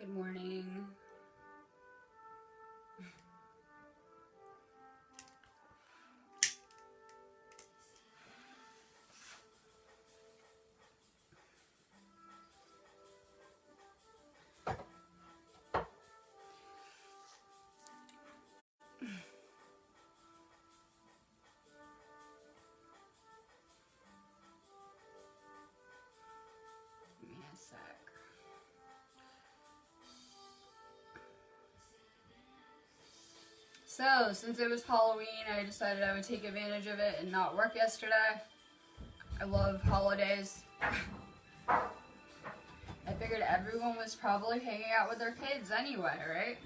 Good morning. Give me a sec. So, since it was Halloween, I decided I would take advantage of it and not work yesterday. I love holidays. I figured everyone was probably hanging out with their kids anyway, right?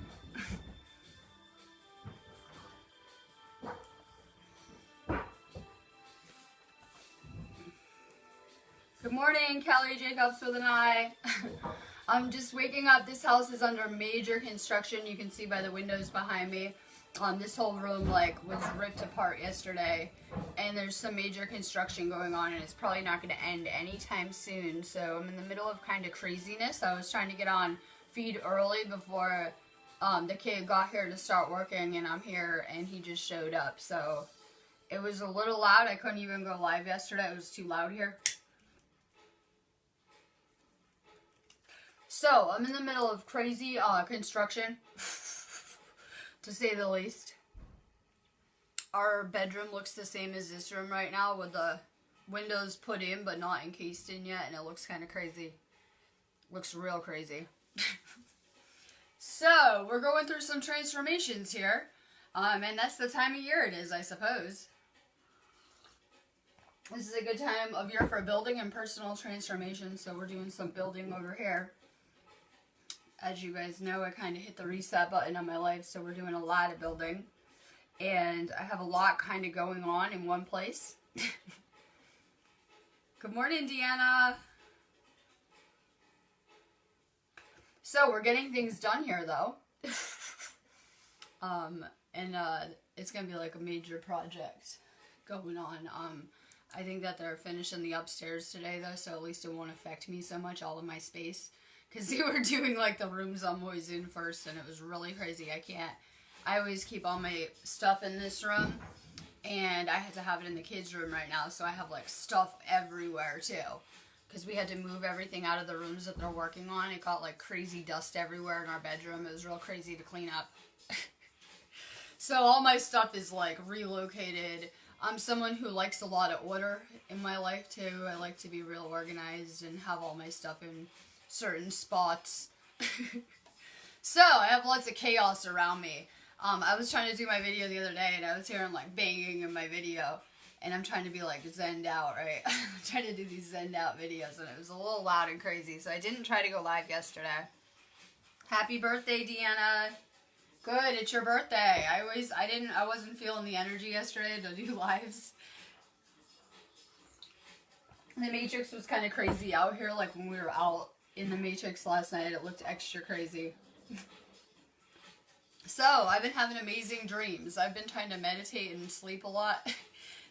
Good morning, Kelly Jacobs with an I. I'm just waking up. This house is under major construction. You can see by the windows behind me. This whole room was ripped apart yesterday, and there's some major construction going on, and it's probably not going to end anytime soon. So I'm in the middle of kind of craziness. I was trying to get on feed early before the kid got here to start working, and I'm here, and he just showed up. So it was a little loud. I couldn't even go live yesterday. It was too loud here. So I'm in the middle of crazy construction. To say the least. Our bedroom looks the same as this room right now, with the windows put in but not encased in yet, and it looks kind of crazy. Looks real crazy. So, we're going through some transformations here, and that's the time of year it is, I suppose. This is a good time of year for building and personal transformation, so we're doing some building over here. As you guys know, I kind of hit the reset button on my life, so we're doing a lot of building. And I have a lot kind of going on in one place. Good morning, Deanna. So, we're getting things done here, though. It's going to be like a major project going on. I think that they're finishing the upstairs today, though, so at least it won't affect me so much, all of my space. Because they were doing, the rooms I'm always in first, and it was really crazy. I always keep all my stuff in this room, and I had to have it in the kids' room right now, so I have, stuff everywhere, too. Because we had to move everything out of the rooms that they're working on. It got, crazy dust everywhere in our bedroom. It was real crazy to clean up. So all my stuff is, relocated. I'm someone who likes a lot of order in my life, too. I like to be real organized and have all my stuff in certain spots. So, I have lots of chaos around me. I was trying to do my video the other day, and I was hearing, banging in my video. And I'm trying to be, zenned out, right? I'm trying to do these zenned out videos, and it was a little loud and crazy. So, I didn't try to go live yesterday. Happy birthday, Deanna. Good, it's your birthday. I wasn't feeling the energy yesterday to do lives. The Matrix was kind of crazy out here, when we were out in the Matrix last night. It looked extra crazy. So, I've been having amazing dreams. I've been trying to meditate and sleep a lot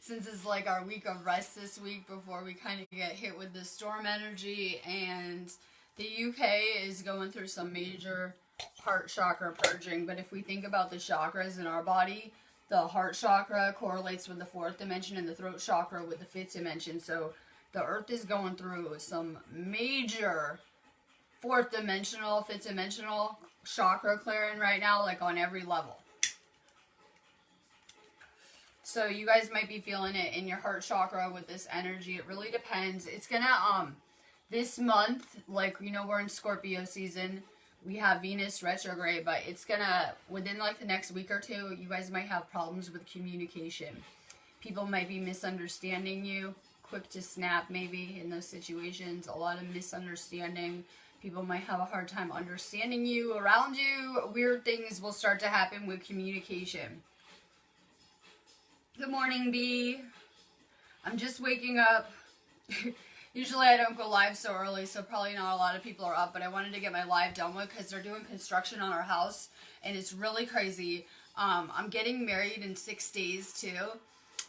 since it's our week of rest this week before we kind of get hit with the storm energy, and the UK is going through some major heart chakra purging. But if we think about the chakras in our body, the heart chakra correlates with the 4th dimension and the throat chakra with the 5th dimension. So the earth is going through some major 4th dimensional, 5th dimensional chakra clearing right now, on every level. So you guys might be feeling it in your heart chakra with this energy. It really depends. It's gonna, this month, we're in Scorpio season. We have Venus retrograde, but it's gonna, within the next week or two, you guys might have problems with communication. People might be misunderstanding you. Quick to snap, maybe, in those situations. A lot of misunderstanding. People might have a hard time understanding you, around you. Weird things will start to happen with communication. Good morning, B. I'm just waking up. Usually I don't go live so early, so probably not a lot of people are up, but I wanted to get my live done with because they're doing construction on our house, and it's really crazy. I'm getting married in 6 days, too.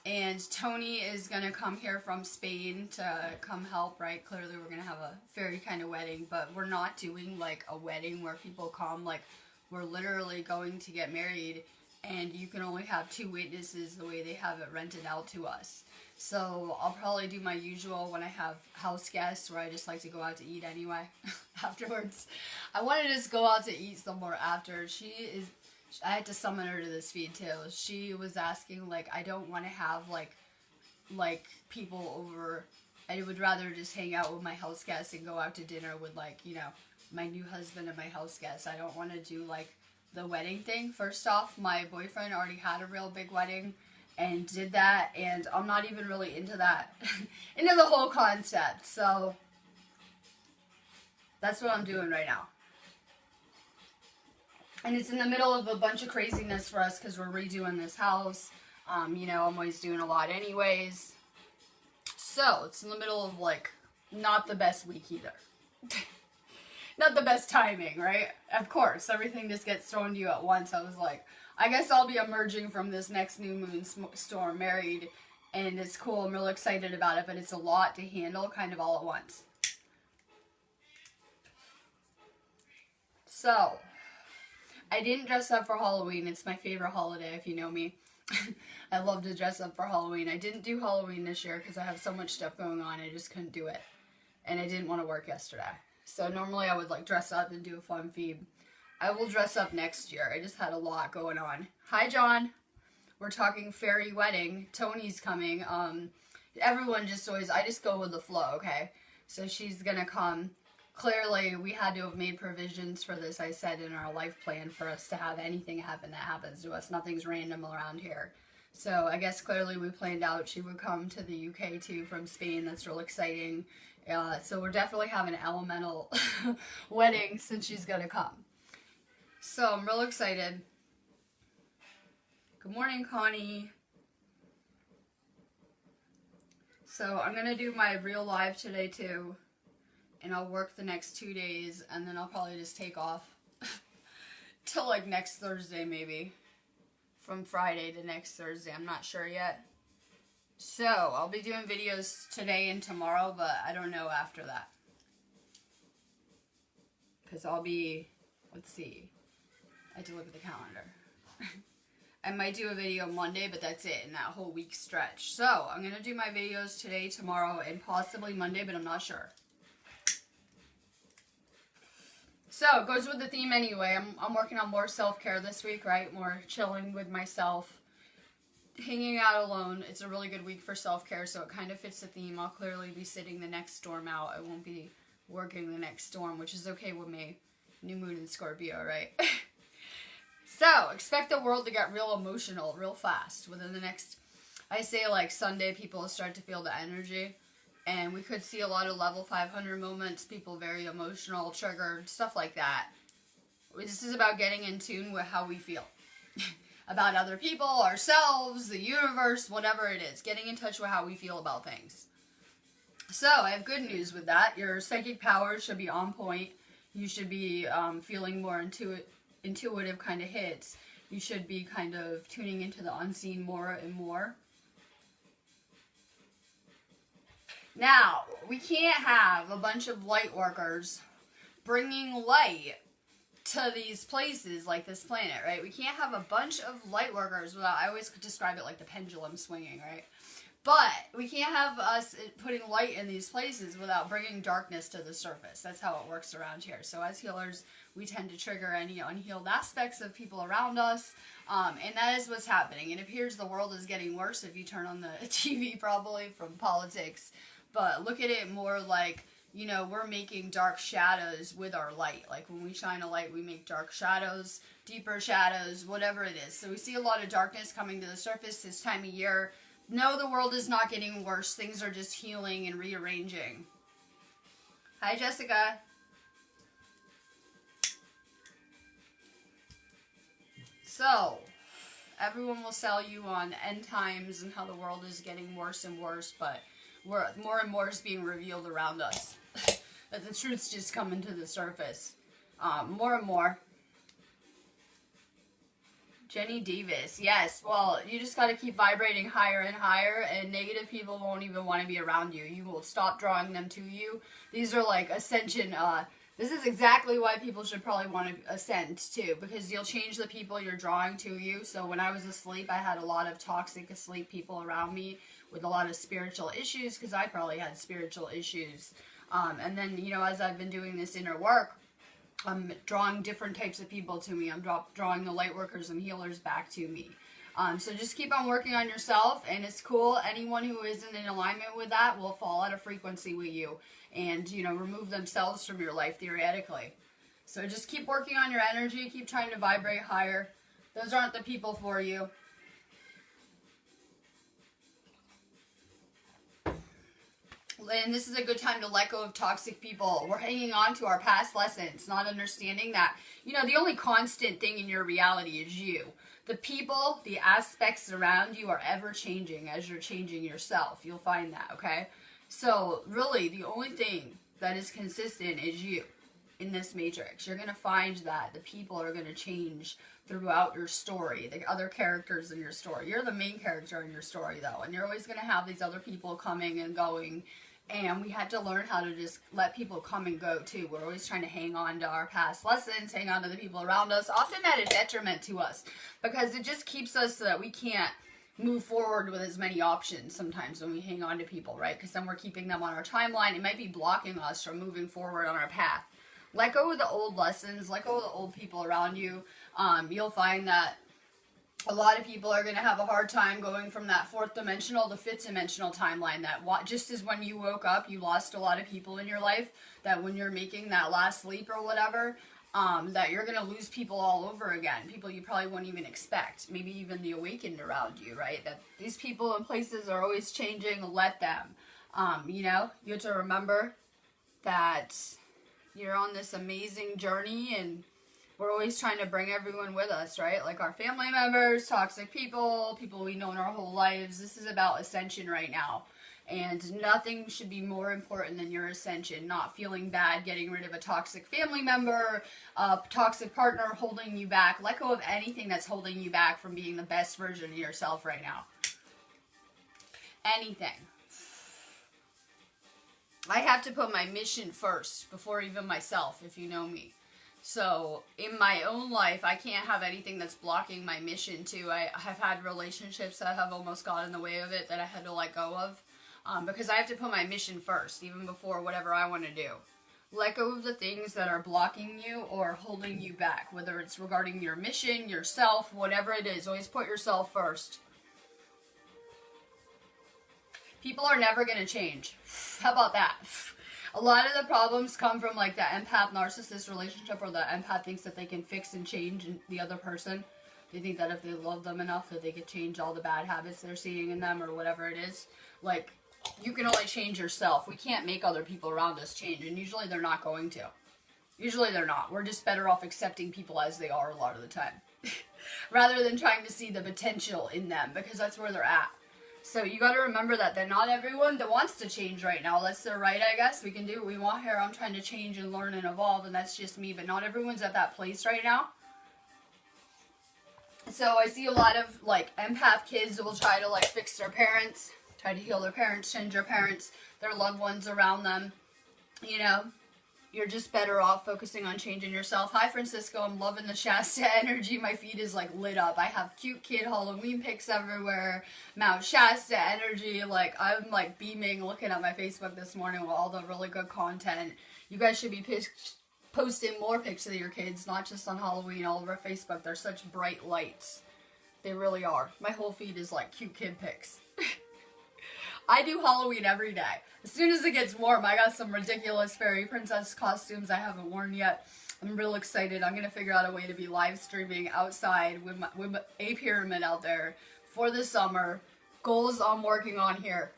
And Tony is going to come here from Spain to come help, right? Clearly we're going to have a fairy kind of wedding, but we're not doing like a wedding where people come. Like, we're literally going to get married, and you can only have 2 witnesses the way they have it rented out to us. So I'll probably do my usual when I have house guests, where I just like to go out to eat anyway afterwards. I want to just go out to eat somewhere after. I had to summon her to this feed too. She was asking, like, I don't want to have like people over. I would rather just hang out with my house guests and go out to dinner with, like, you know, my new husband and my house guests. I don't want to do like the wedding thing. First off, my boyfriend already had a real big wedding and did that, and I'm not even really into that, into the whole concept. So that's what I'm doing right now. And it's in the middle of a bunch of craziness for us because we're redoing this house. You know, I'm always doing a lot anyways. So it's in the middle of, like, not the best week either. Not the best timing, right? Of course, everything just gets thrown to you at once. I was like, I guess I'll be emerging from this next new moon storm married, and it's cool. I'm really excited about it, but it's a lot to handle kind of all at once. So, I didn't dress up for Halloween. It's my favorite holiday, if you know me. I love to dress up for Halloween. I didn't do Halloween this year because I have so much stuff going on. I just couldn't do it. And I didn't want to work yesterday. So normally I would like dress up and do a fun feed. I will dress up next year. I just had a lot going on. Hi, John. We're talking fairy wedding. Tony's coming. Everyone just always, I just go with the flow, okay? So she's going to come. Clearly, we had to have made provisions for this, I said, in our life plan for us to have anything happen that happens to us. Nothing's random around here. So I guess clearly we planned out she would come to the UK too from Spain. That's real exciting. So we're definitely having an elemental wedding since she's going to come. So I'm real excited. Good morning, Connie. So I'm going to do my real live today too. And I'll work the next 2 days, and then I'll probably just take off till like next Thursday maybe. From Friday to next Thursday, I'm not sure yet. So, I'll be doing videos today and tomorrow, but I don't know after that. Because I'll be, let's see, I have to look at the calendar. I might do a video Monday, but that's it in that whole week stretch. So, I'm going to do my videos today, tomorrow, and possibly Monday, but I'm not sure. So, it goes with the theme anyway. I'm working on more self-care this week, right? More chilling with myself. Hanging out alone. It's a really good week for self-care, so it kind of fits the theme. I'll clearly be sitting the next storm out. I won't be working the next storm, which is okay with me. New moon in Scorpio, right? So, expect the world to get real emotional real fast. Within the next, I say like Sunday, people will start to feel the energy. And we could see a lot of level 500 moments, people very emotional, triggered, stuff like that. This is about getting in tune with how we feel. About other people, ourselves, the universe, whatever it is. Getting in touch with how we feel about things. So, I have good news with that. Your psychic powers should be on point. You should be feeling more intuitive kind of hits. You should be kind of tuning into the unseen more and more. Now, we can't have a bunch of light workers bringing light to these places like this planet, right? We can't have a bunch of light workers without, I always describe it like the pendulum swinging, right? But we can't have us putting light in these places without bringing darkness to the surface. That's how it works around here. So as healers, we tend to trigger any unhealed aspects of people around us. And that is what's happening. It appears the world is getting worse if you turn on the TV, probably, from politics. But look at it more like, you know, we're making dark shadows with our light. Like when we shine a light, we make dark shadows, deeper shadows, whatever it is. So we see a lot of darkness coming to the surface this time of year. No, the world is not getting worse. Things are just healing and rearranging. Hi, Jessica. So, everyone will sell you on end times and how the world is getting worse and worse, but more and more is being revealed around us. That the truth's just coming to the surface. More and more. Jenny Davis. Yes, well, you just got to keep vibrating higher and higher, and negative people won't even want to be around you. You will stop drawing them to you. These are like Ascension. This is exactly why people should probably want to ascend too, because you'll change the people you're drawing to you. So when I was asleep, I had a lot of toxic asleep people around me with a lot of spiritual issues, because I probably had spiritual issues. And then, you know, as I've been doing this inner work, I'm drawing different types of people to me. I'm drawing the light workers and healers back to me. So just keep on working on yourself, and it's cool. Anyone who isn't in alignment with that will fall out of frequency with you and, you know, remove themselves from your life theoretically. So just keep working on your energy. Keep trying to vibrate higher. Those aren't the people for you. And this is a good time to let go of toxic people. We're hanging on to our past lessons, not understanding that, you know, the only constant thing in your reality is you. The people, the aspects around you are ever changing as you're changing yourself. You'll find that, okay? So really, the only thing that is consistent is you in this matrix. You're going to find that the people are going to change throughout your story, the other characters in your story. You're the main character in your story, though, and you're always going to have these other people coming and going. And we had to learn how to just let people come and go, too. We're always trying to hang on to our past lessons, hang on to the people around us, often at a detriment to us, because it just keeps us so that we can't move forward with as many options sometimes when we hang on to people, right? Because then we're keeping them on our timeline. It might be blocking us from moving forward on our path. Let go of the old lessons. Let go of the old people around you. You'll find that a lot of people are going to have a hard time going from that fourth dimensional to fifth dimensional timeline. That just as when you woke up, you lost a lot of people in your life, that when you're making that last leap or whatever, that you're going to lose people all over again. People you probably wouldn't even expect. Maybe even the awakened around you, right? That these people and places are always changing. Let them. You know, you have to remember that you're on this amazing journey, and we're always trying to bring everyone with us, right? Like our family members, toxic people, people we know in our whole lives. This is about ascension right now. And nothing should be more important than your ascension. Not feeling bad, getting rid of a toxic family member, a toxic partner holding you back. Let go of anything that's holding you back from being the best version of yourself right now. Anything. I have to put my mission first before even myself, if you know me. So in my own life, I can't have anything that's blocking my mission too. I have had relationships that have almost got in the way of it that I had to let go of. Because I have to put my mission first, even before whatever I want to do. Let go of the things that are blocking you or holding you back, whether it's regarding your mission, yourself, whatever it is. Always put yourself first. People are never going to change. How about that? A lot of the problems come from like the empath-narcissist relationship, or the empath thinks that they can fix and change the other person. They think that if they love them enough that they could change all the bad habits they're seeing in them or whatever it is. Like, you can only change yourself. We can't make other people around us change, and usually they're not going to. Usually they're not. We're just better off accepting people as they are a lot of the time. Rather than trying to see the potential in them, because that's where they're at. So you got to remember that not everyone that wants to change right now. That's their right, I guess. We can do what we want here. I'm trying to change and learn and evolve, and that's just me. But not everyone's at that place right now. So I see a lot of like empath kids who will try to like fix their parents, try to heal their parents, change their parents, their loved ones around them. You know, you're just better off focusing on changing yourself. Hi, Francisco. I'm loving the Shasta energy. My feed is like lit up. I have cute kid Halloween pics everywhere. Mount Shasta energy. Like, I'm like beaming looking at my Facebook this morning with all the really good content. You guys should be posting more pics of your kids, not just on Halloween, all over Facebook. They're such bright lights. They really are. My whole feed is like cute kid pics. I do Halloween every day. As soon as it gets warm, I got some ridiculous fairy princess costumes I haven't worn yet. I'm real excited. I'm going to figure out a way to be live streaming outside with a pyramid out there for the summer. Goals I'm working on here.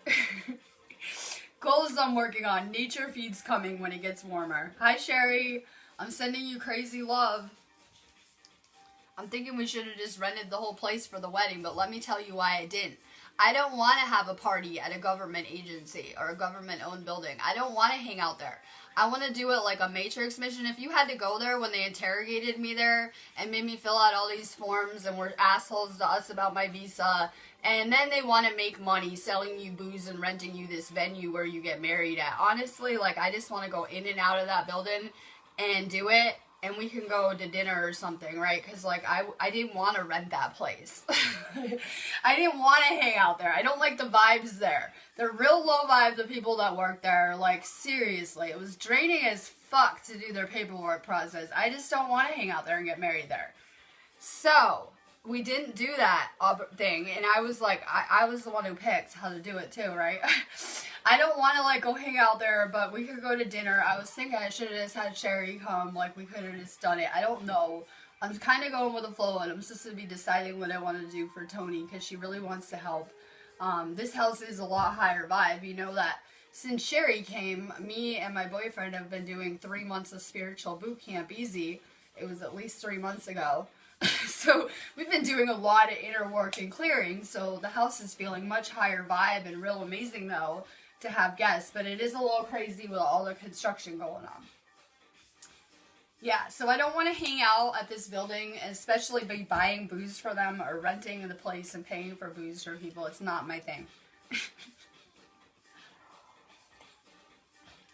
Goals I'm working on. Nature feed's coming when it gets warmer. Hi, Sherry. I'm sending you crazy love. I'm thinking we should have just rented the whole place for the wedding, but let me tell you why I didn't. I don't want to have a party at a government agency or a government-owned building. I don't want to hang out there. I want to do it like a Matrix mission. If you had to go there when they interrogated me there and made me fill out all these forms and were assholes to us about my visa, and then they want to make money selling you booze and renting you this venue where you get married at. Honestly, like, I just want to go in and out of that building and do it, and we can go to dinner or something, right? Because, like, I didn't want to rent that place. I didn't want to hang out there. I don't like the vibes there. They're real low vibe, the people that work there. Like, seriously, it was draining as fuck to do their paperwork process. I just don't want to hang out there and get married there. So, we didn't do that thing, and I was like, I was the one who picked how to do it too, right? I don't want to, like, go hang out there, but we could go to dinner. I was thinking I should have just had Sherry come, like, we could have just done it. I don't know. I'm kind of going with the flow, and I'm supposed to be deciding what I want to do for Tony, because she really wants to help. This house is a lot higher vibe, you know that. Since Sherry came, me and my boyfriend have been doing 3 months of spiritual boot camp easy. It was at least 3 months ago. So we've been doing a lot of inner work and clearing, so the house is feeling much higher vibe and real amazing, though, to have guests, but it is a little crazy with all the construction going on. Yeah, so I don't want to hang out at this building, especially by buying booze for them or renting the place and paying for booze for people. It's not my thing.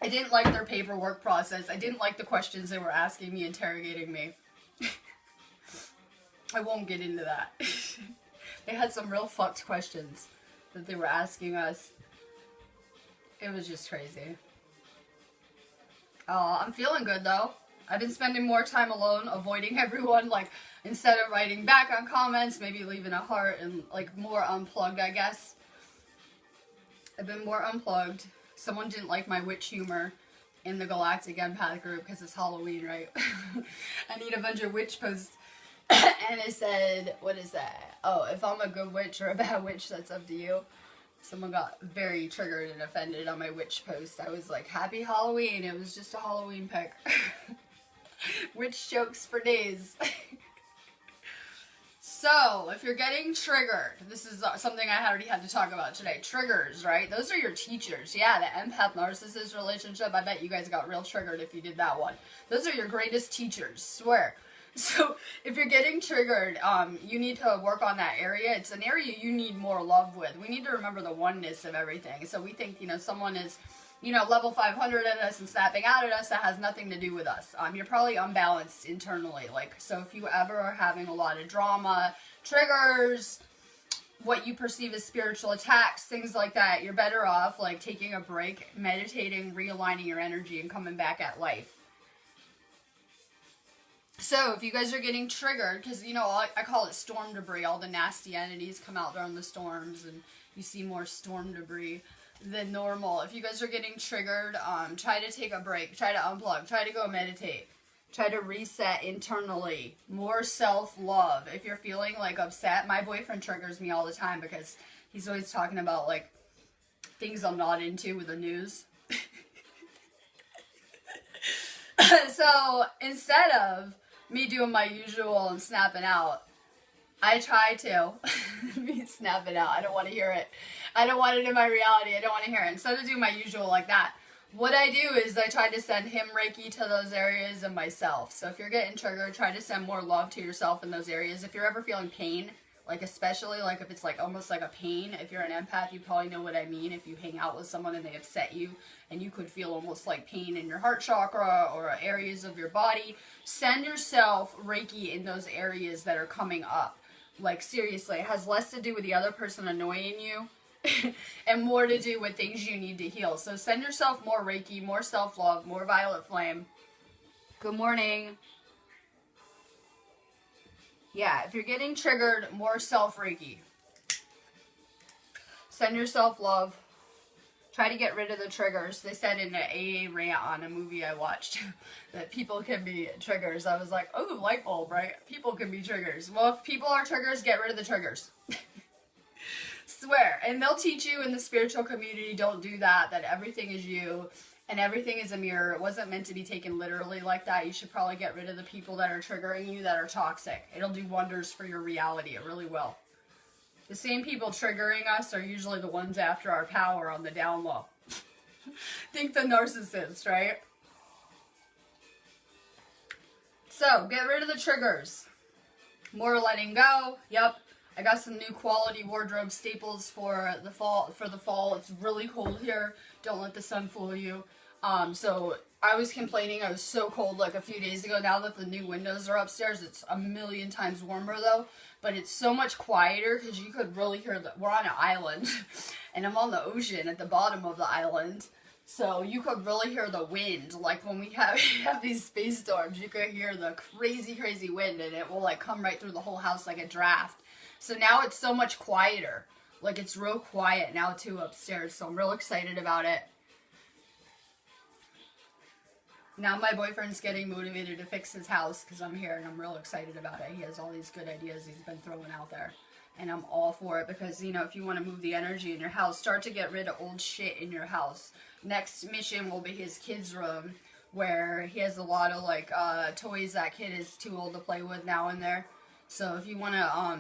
I didn't like their paperwork process. I didn't like the questions they were asking me, interrogating me. I won't get into that. They had some real fucked questions that they were asking us. It was just crazy. I'm feeling good, though. I've been spending more time alone, avoiding everyone. Like, instead of writing back on comments, maybe leaving a heart and, like, more unplugged, I guess. I've been more unplugged. Someone didn't like my witch humor in the Galactic Empath group because it's Halloween, right? I need a bunch of witch posts. And it said, what is that? Oh, if I'm a good witch or a bad witch, that's up to you. Someone got very triggered and offended on my witch post. I was like, happy Halloween. It was just a Halloween pic. Witch jokes for days. So, if you're getting triggered, this is something I already had to talk about today. Triggers, right? Those are your teachers. Yeah, the empath-narcissist relationship. I bet you guys got real triggered if you did that one. Those are your greatest teachers, swear. So, if you're getting triggered, you need to work on that area. It's an area you need more love with. We need to remember the oneness of everything. So, we think, someone is, level 500 at us and snapping out at us. That has nothing to do with us. You're probably unbalanced internally. So if you ever are having a lot of drama, triggers, what you perceive as spiritual attacks, things like that, you're better off, taking a break, meditating, realigning your energy, and coming back at life. So, if you guys are getting triggered, because, I call it storm debris. All the nasty entities come out during the storms, and you see more storm debris than normal. If you guys are getting triggered, try to take a break. Try to unplug. Try to go meditate. Try to reset internally. More self-love. If you're feeling, upset, my boyfriend triggers me all the time because he's always talking about, things I'm not into with the news. So, instead of me doing my usual and snapping out, I try to be snapping out. I don't want to hear it. I don't want it in my reality. I don't want to hear it. Instead of doing my usual like that, what I do is I try to send him Reiki to those areas and myself. So if you're getting triggered, try to send more love to yourself in those areas. If you're ever feeling pain, especially if it's almost like a pain, if you're an empath, you probably know what I mean. If you hang out with someone and they upset you and you could feel almost like pain in your heart chakra or areas of your body, send yourself Reiki in those areas that are coming up. Seriously, it has less to do with the other person annoying you and more to do with things you need to heal. So send yourself more Reiki, more self-love, more violet flame. Good morning. Yeah, if you're getting triggered, more self-Reiki. Send yourself love. Try to get rid of the triggers. They said in an AA rant on a movie I watched that people can be triggers. I was like, oh, light bulb, right? People can be triggers. Well, if people are triggers, get rid of the triggers. Swear. And they'll teach you in the spiritual community, don't do that, that everything is you and everything is a mirror. It wasn't meant to be taken literally like that. You should probably get rid of the people that are triggering you, that are toxic. It'll do wonders for your reality. It really will. The same people triggering us are usually the ones after our power on the down low. Think the narcissist, right? So, get rid of the triggers. More letting go. Yep. I got some new quality wardrobe staples for the fall. It's really cold here. Don't let the sun fool you. So I was complaining I was so cold like a few days ago. Now that the new windows are upstairs, it's a million times warmer though. But it's so much quieter because you could really hear we're on an island and I'm on the ocean at the bottom of the island. So you could really hear the wind. Like when we have these space storms, you could hear the crazy, crazy wind and it will like come right through the whole house like a draft. So now it's so much quieter. Like it's real quiet now too upstairs. So I'm real excited about it. Now my boyfriend's getting motivated to fix his house because I'm here and I'm real excited about it. He has all these good ideas he's been throwing out there. And I'm all for it because, you know, if you want to move the energy in your house, start to get rid of old shit in your house. Next mission will be his kid's room where he has a lot of, like, toys that kid is too old to play with now in there. So if you want to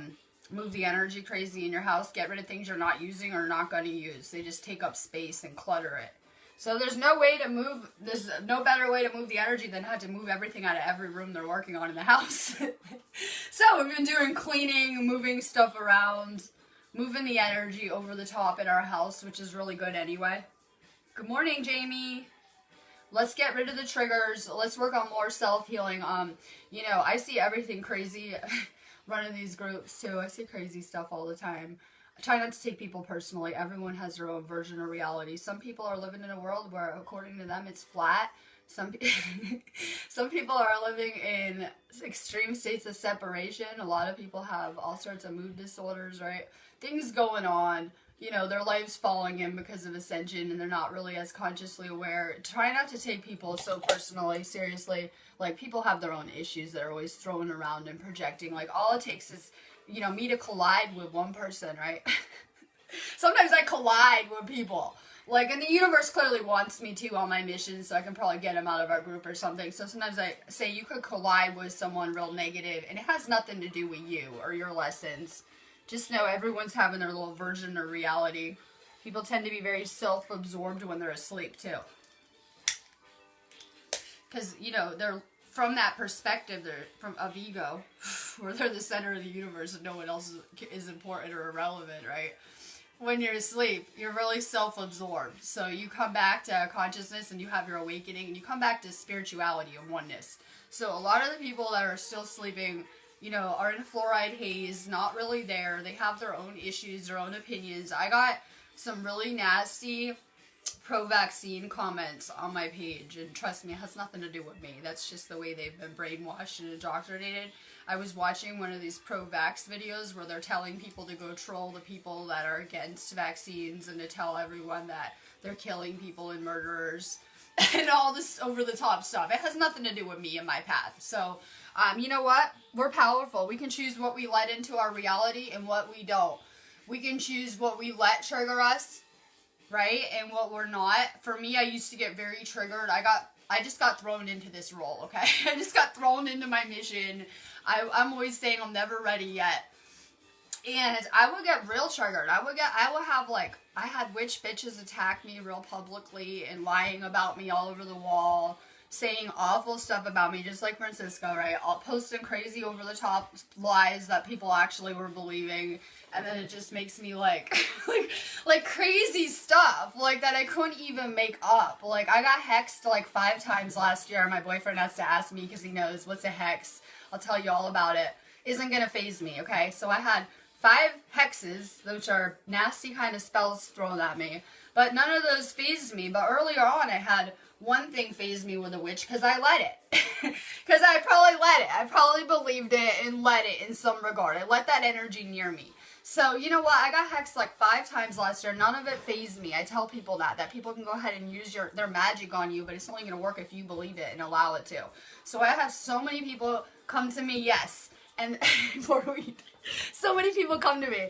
move the energy crazy in your house, get rid of things you're not using or not going to use. They just take up space and clutter it. So there's no better way to move the energy than have to move everything out of every room they're working on in the house. So we've been doing cleaning, moving stuff around, moving the energy over the top in our house, which is really good anyway. Good morning, Jamie. Let's get rid of the triggers. Let's work on more self-healing. You know, I see everything crazy running these groups too. I see crazy stuff all the time. I try not to take people personally. Everyone has their own version of reality. Some people are living in a world where, according to them, it's flat. Some people are living in extreme states of separation. A lot of people have all sorts of mood disorders, right? Things going on. You know, their life's falling in because of Ascension, and they're not really as consciously aware. Try not to take people so personally, seriously. Like, people have their own issues that are always thrown around and projecting. Like, all it takes is, you know, me to collide with one person, right? Sometimes I collide with people. Like, and the universe clearly wants me to on my mission, so I can probably get them out of our group or something. So sometimes I say you could collide with someone real negative, and it has nothing to do with you or your lessons. Just know everyone's having their little version of reality. People tend to be very self-absorbed when they're asleep, too. Because, you know, they're from that perspective of ego, where they're the center of the universe and no one else is important or irrelevant, right? When you're asleep, you're really self-absorbed. So you come back to consciousness and you have your awakening and you come back to spirituality and oneness. So a lot of the people that are still sleeping, you know, are in fluoride haze, not really there. They have their own issues, their own opinions. I got some really nasty pro-vaccine comments on my page, and trust me, it has nothing to do with me. That's just the way they've been brainwashed and indoctrinated. I was watching one of these pro-vax videos where they're telling people to go troll the people that are against vaccines and to tell everyone that they're killing people and murderers and all this over-the-top stuff. It has nothing to do with me and my path. So, you know what? We're powerful. We can choose what we let into our reality and what we don't. We can choose what we let trigger us, right? And what we're not. For me, I used to get very triggered. I just got thrown into this role, okay? I just got thrown into my mission. I'm always saying I'm never ready yet. And I would get real triggered. I had witch bitches attack me real publicly and lying about me all over the wall, saying awful stuff about me, just like Francisco, right? All posting crazy over-the-top lies that people actually were believing, and then it just makes me like crazy stuff, like that I couldn't even make up. Like, I got hexed like 5 times last year. My boyfriend has to ask me because he knows what's a hex. I'll tell you all about it. Isn't gonna phase me, okay? So I had 5 hexes, which are nasty kind of spells thrown at me, but none of those phased me. But earlier on, I had one thing phase me with a witch because I let it. Because I probably let it. I probably believed it and let it in some regard. I let that energy near me. So, you know what? I got hexed like 5 times last year. None of it phased me. I tell people that people can go ahead and use their magic on you, but it's only going to work if you believe it and allow it to. So I have so many people come to me, yes. And so many people come to me.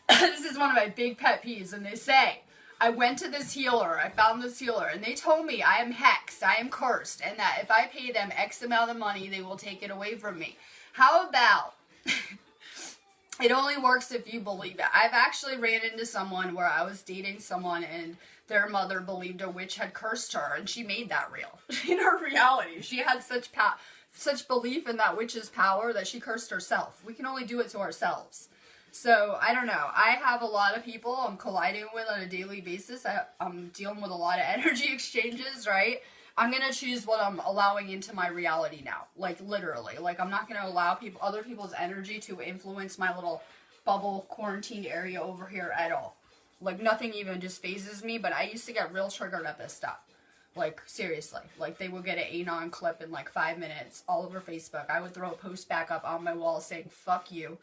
This is one of my big pet peeves. And they say, I went to this healer, I found this healer, and they told me I am hexed, I am cursed, and that if I pay them X amount of money, they will take it away from me. How about it only works if you believe it? I've actually ran into someone where I was dating someone and their mother believed a witch had cursed her, and she made that real. In her reality, she had such such belief in that witch's power that she cursed herself. We can only do it to ourselves. So, I don't know. I have a lot of people I'm colliding with on a daily basis. I'm dealing with a lot of energy exchanges, right? I'm going to choose what I'm allowing into my reality now. Like, literally. Like, I'm not going to allow other people's energy to influence my little bubble quarantined area over here at all. Like, nothing even just phases me, but I used to get real triggered at this stuff. Like, seriously. Like, they would get an Anon clip in, like, 5 minutes all over Facebook. I would throw a post back up on my wall saying, fuck you.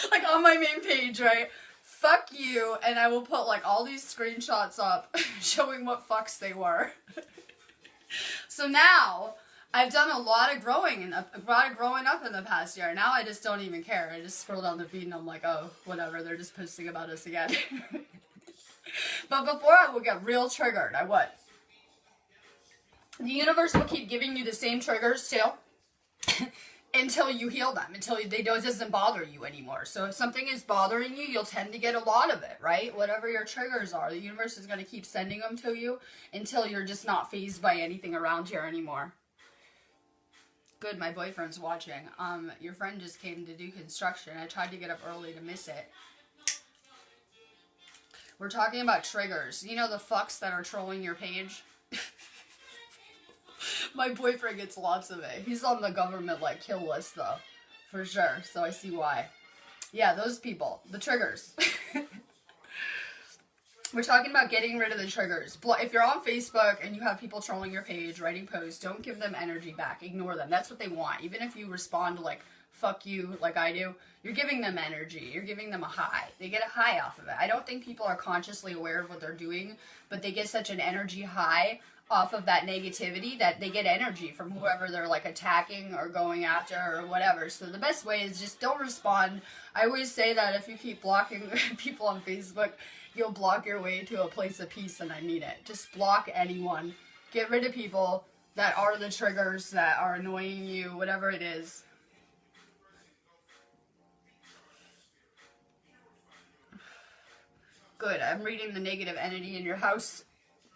Like, on my main page, right? Fuck you. And I will put, like, all these screenshots up showing what fucks they were. So now, I've done a lot of growing up in the past year. Now I just don't even care. I just scroll down the feed and I'm like, oh, whatever. They're just posting about us again. But before I would get real triggered, I would. The universe will keep giving you the same triggers too. Until you heal them, until it doesn't bother you anymore. So if something is bothering you, you'll tend to get a lot of it, right? Whatever your triggers are, the universe is going to keep sending them to you until you're just not fazed by anything around here anymore. Good, my boyfriend's watching. Your friend just came to do construction. I tried to get up early to miss it. We're talking about triggers. You know the fucks that are trolling your page? My boyfriend gets lots of it. He's on the government, like, kill list, though. For sure. So I see why. Yeah, those people. The triggers. We're talking about getting rid of the triggers. If you're on Facebook and you have people trolling your page, writing posts, don't give them energy back. Ignore them. That's what they want. Even if you respond to, like, fuck you, like I do, you're giving them energy. You're giving them a high. They get a high off of it. I don't think people are consciously aware of what they're doing, but they get such an energy high off of that negativity that they get energy from whoever they're, like, attacking or going after or whatever. So the best way is just don't respond. I always say that if you keep blocking people on Facebook, you'll block your way to a place of peace, and I mean it. Just block anyone. Get rid of people that are the triggers, that are annoying you, whatever it is. Good. I'm reading the negative entity in your house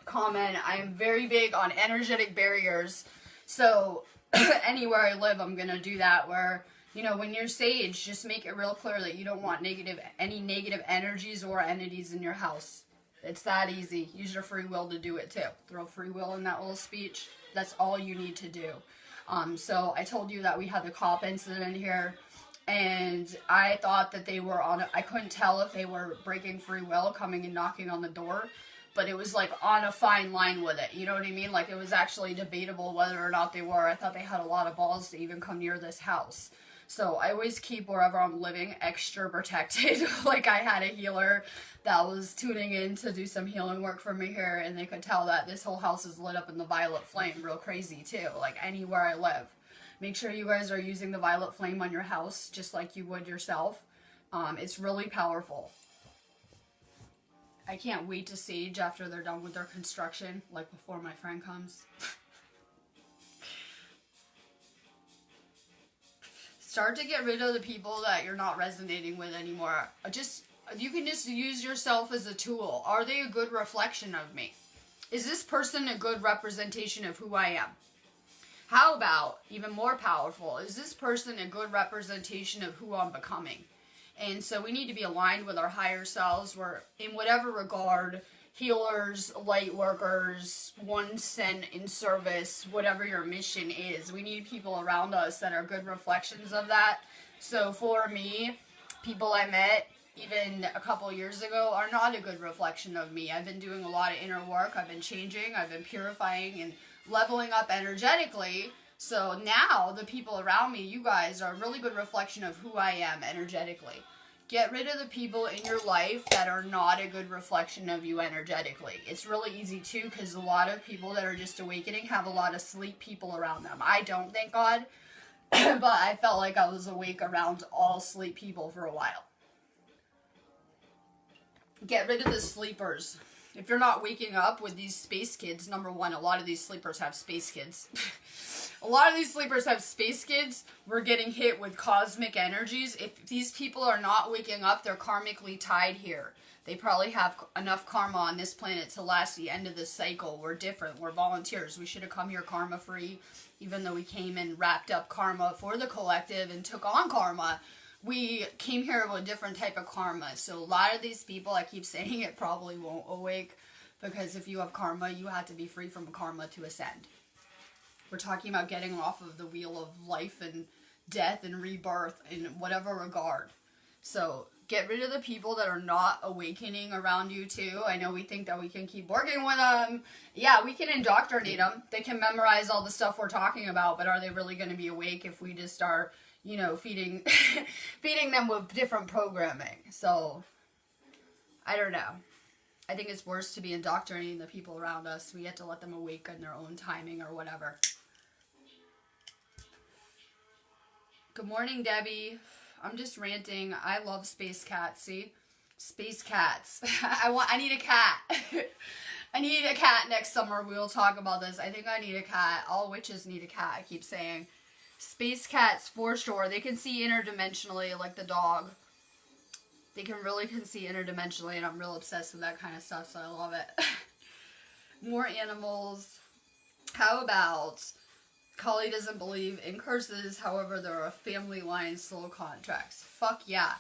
comment. I'm very big on energetic barriers. So anywhere I live, I'm going to do that where, you know, when you're sage, just make it real clear that you don't want any negative energies or entities in your house. It's that easy. Use your free will to do it too. Throw free will in that little speech. That's all you need to do. So I told you that we had the cop incident here, and I thought that they were I couldn't tell if they were breaking free will, coming and knocking on the door, but it was like on a fine line with it. You know what I mean? Like, it was actually debatable whether or not they were. I thought they had a lot of balls to even come near this house. So I always keep wherever I'm living extra protected. Like, I had a healer that was tuning in to do some healing work for me here, and they could tell that this whole house is lit up in the violet flame, real crazy too, like anywhere I live. Make sure you guys are using the violet flame on your house just like you would yourself. It's really powerful. I can't wait to sage after they're done with their construction, like before my friend comes. Start to get rid of the people that you're not resonating with anymore. You can just use yourself as a tool. Are they a good reflection of me? Is this person a good representation of who I am? How about, even more powerful, is this person a good representation of who I'm becoming? And so we need to be aligned with our higher selves. We're, in whatever regard, healers, light workers, one sent in service, whatever your mission is. We need people around us that are good reflections of that. So for me, people I met even a couple years ago are not a good reflection of me. I've been doing a lot of inner work. I've been changing. I've been purifying and leveling up energetically. So now the people around me, you guys, are a really good reflection of who I am energetically. Get rid of the people in your life that are not a good reflection of you energetically. It's really easy too, because a lot of people that are just awakening have a lot of sleep people around them. I don't, thank God, but I felt like I was awake around all sleep people for a while. Get rid of the sleepers. If you're not waking up with these space kids, number one, a lot of these sleepers have space kids. A lot of these sleepers have space kids. We're getting hit with cosmic energies. If these people are not waking up, they're karmically tied here. They probably have enough karma on this planet to last the end of this cycle. We're different. We're volunteers. We should have come here karma-free, even though we came and wrapped up karma for the collective and took on karma. We came here with a different type of karma. So a lot of these people, I keep saying it, probably won't awake, because if you have karma, you have to be free from karma to ascend. We're talking about getting off of the wheel of life and death and rebirth in whatever regard. So get rid of the people that are not awakening around you too. I know we think that we can keep working with them. Yeah, we can indoctrinate them. They can memorize all the stuff we're talking about, but are they really going to be awake if we just are, you know, feeding them with different programming? So, I don't know. I think it's worse to be indoctrinating the people around us. We have to let them awake in their own timing or whatever. Good morning, Debbie. I'm just ranting. I love space cats, see? Space cats. I need a cat. I need a cat next summer. We'll talk about this. I think I need a cat. All witches need a cat, I keep saying. Space cats, for sure. They can see interdimensionally like the dog. They can see interdimensionally, and I'm real obsessed with that kind of stuff, so I love it. More animals. How about Kali doesn't believe in curses, however, there are family line soul contracts. Fuck yeah.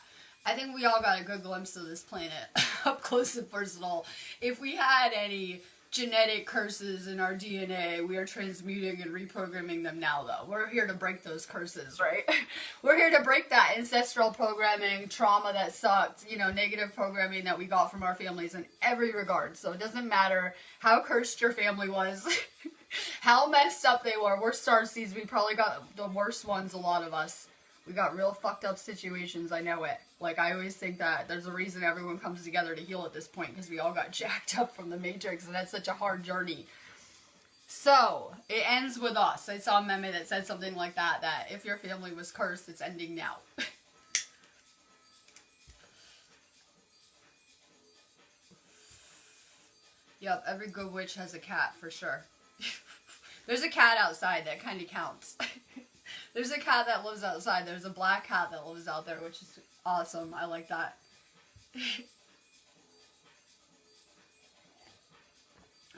I think we all got a good glimpse of this planet up close and personal. If we had any genetic curses in our DNA, we are transmuting and reprogramming them now, though. We're here to break those curses, right? We're here to break that ancestral programming, trauma that sucked, you know, negative programming that we got from our families in every regard. So it doesn't matter how cursed your family was, how messed up they were. We're starseeds. We probably got the worst ones, a lot of us. We got real fucked up situations, I know it. Like, I always think that there's a reason everyone comes together to heal at this point, because we all got jacked up from the Matrix, and that's such a hard journey. So, it ends with us. I saw a meme that said something like that, that if your family was cursed, it's ending now. Yep, every good witch has a cat, for sure. There's a cat outside, that kind of counts. There's a cat that lives outside. There's a black cat that lives out there, which is awesome. I like that.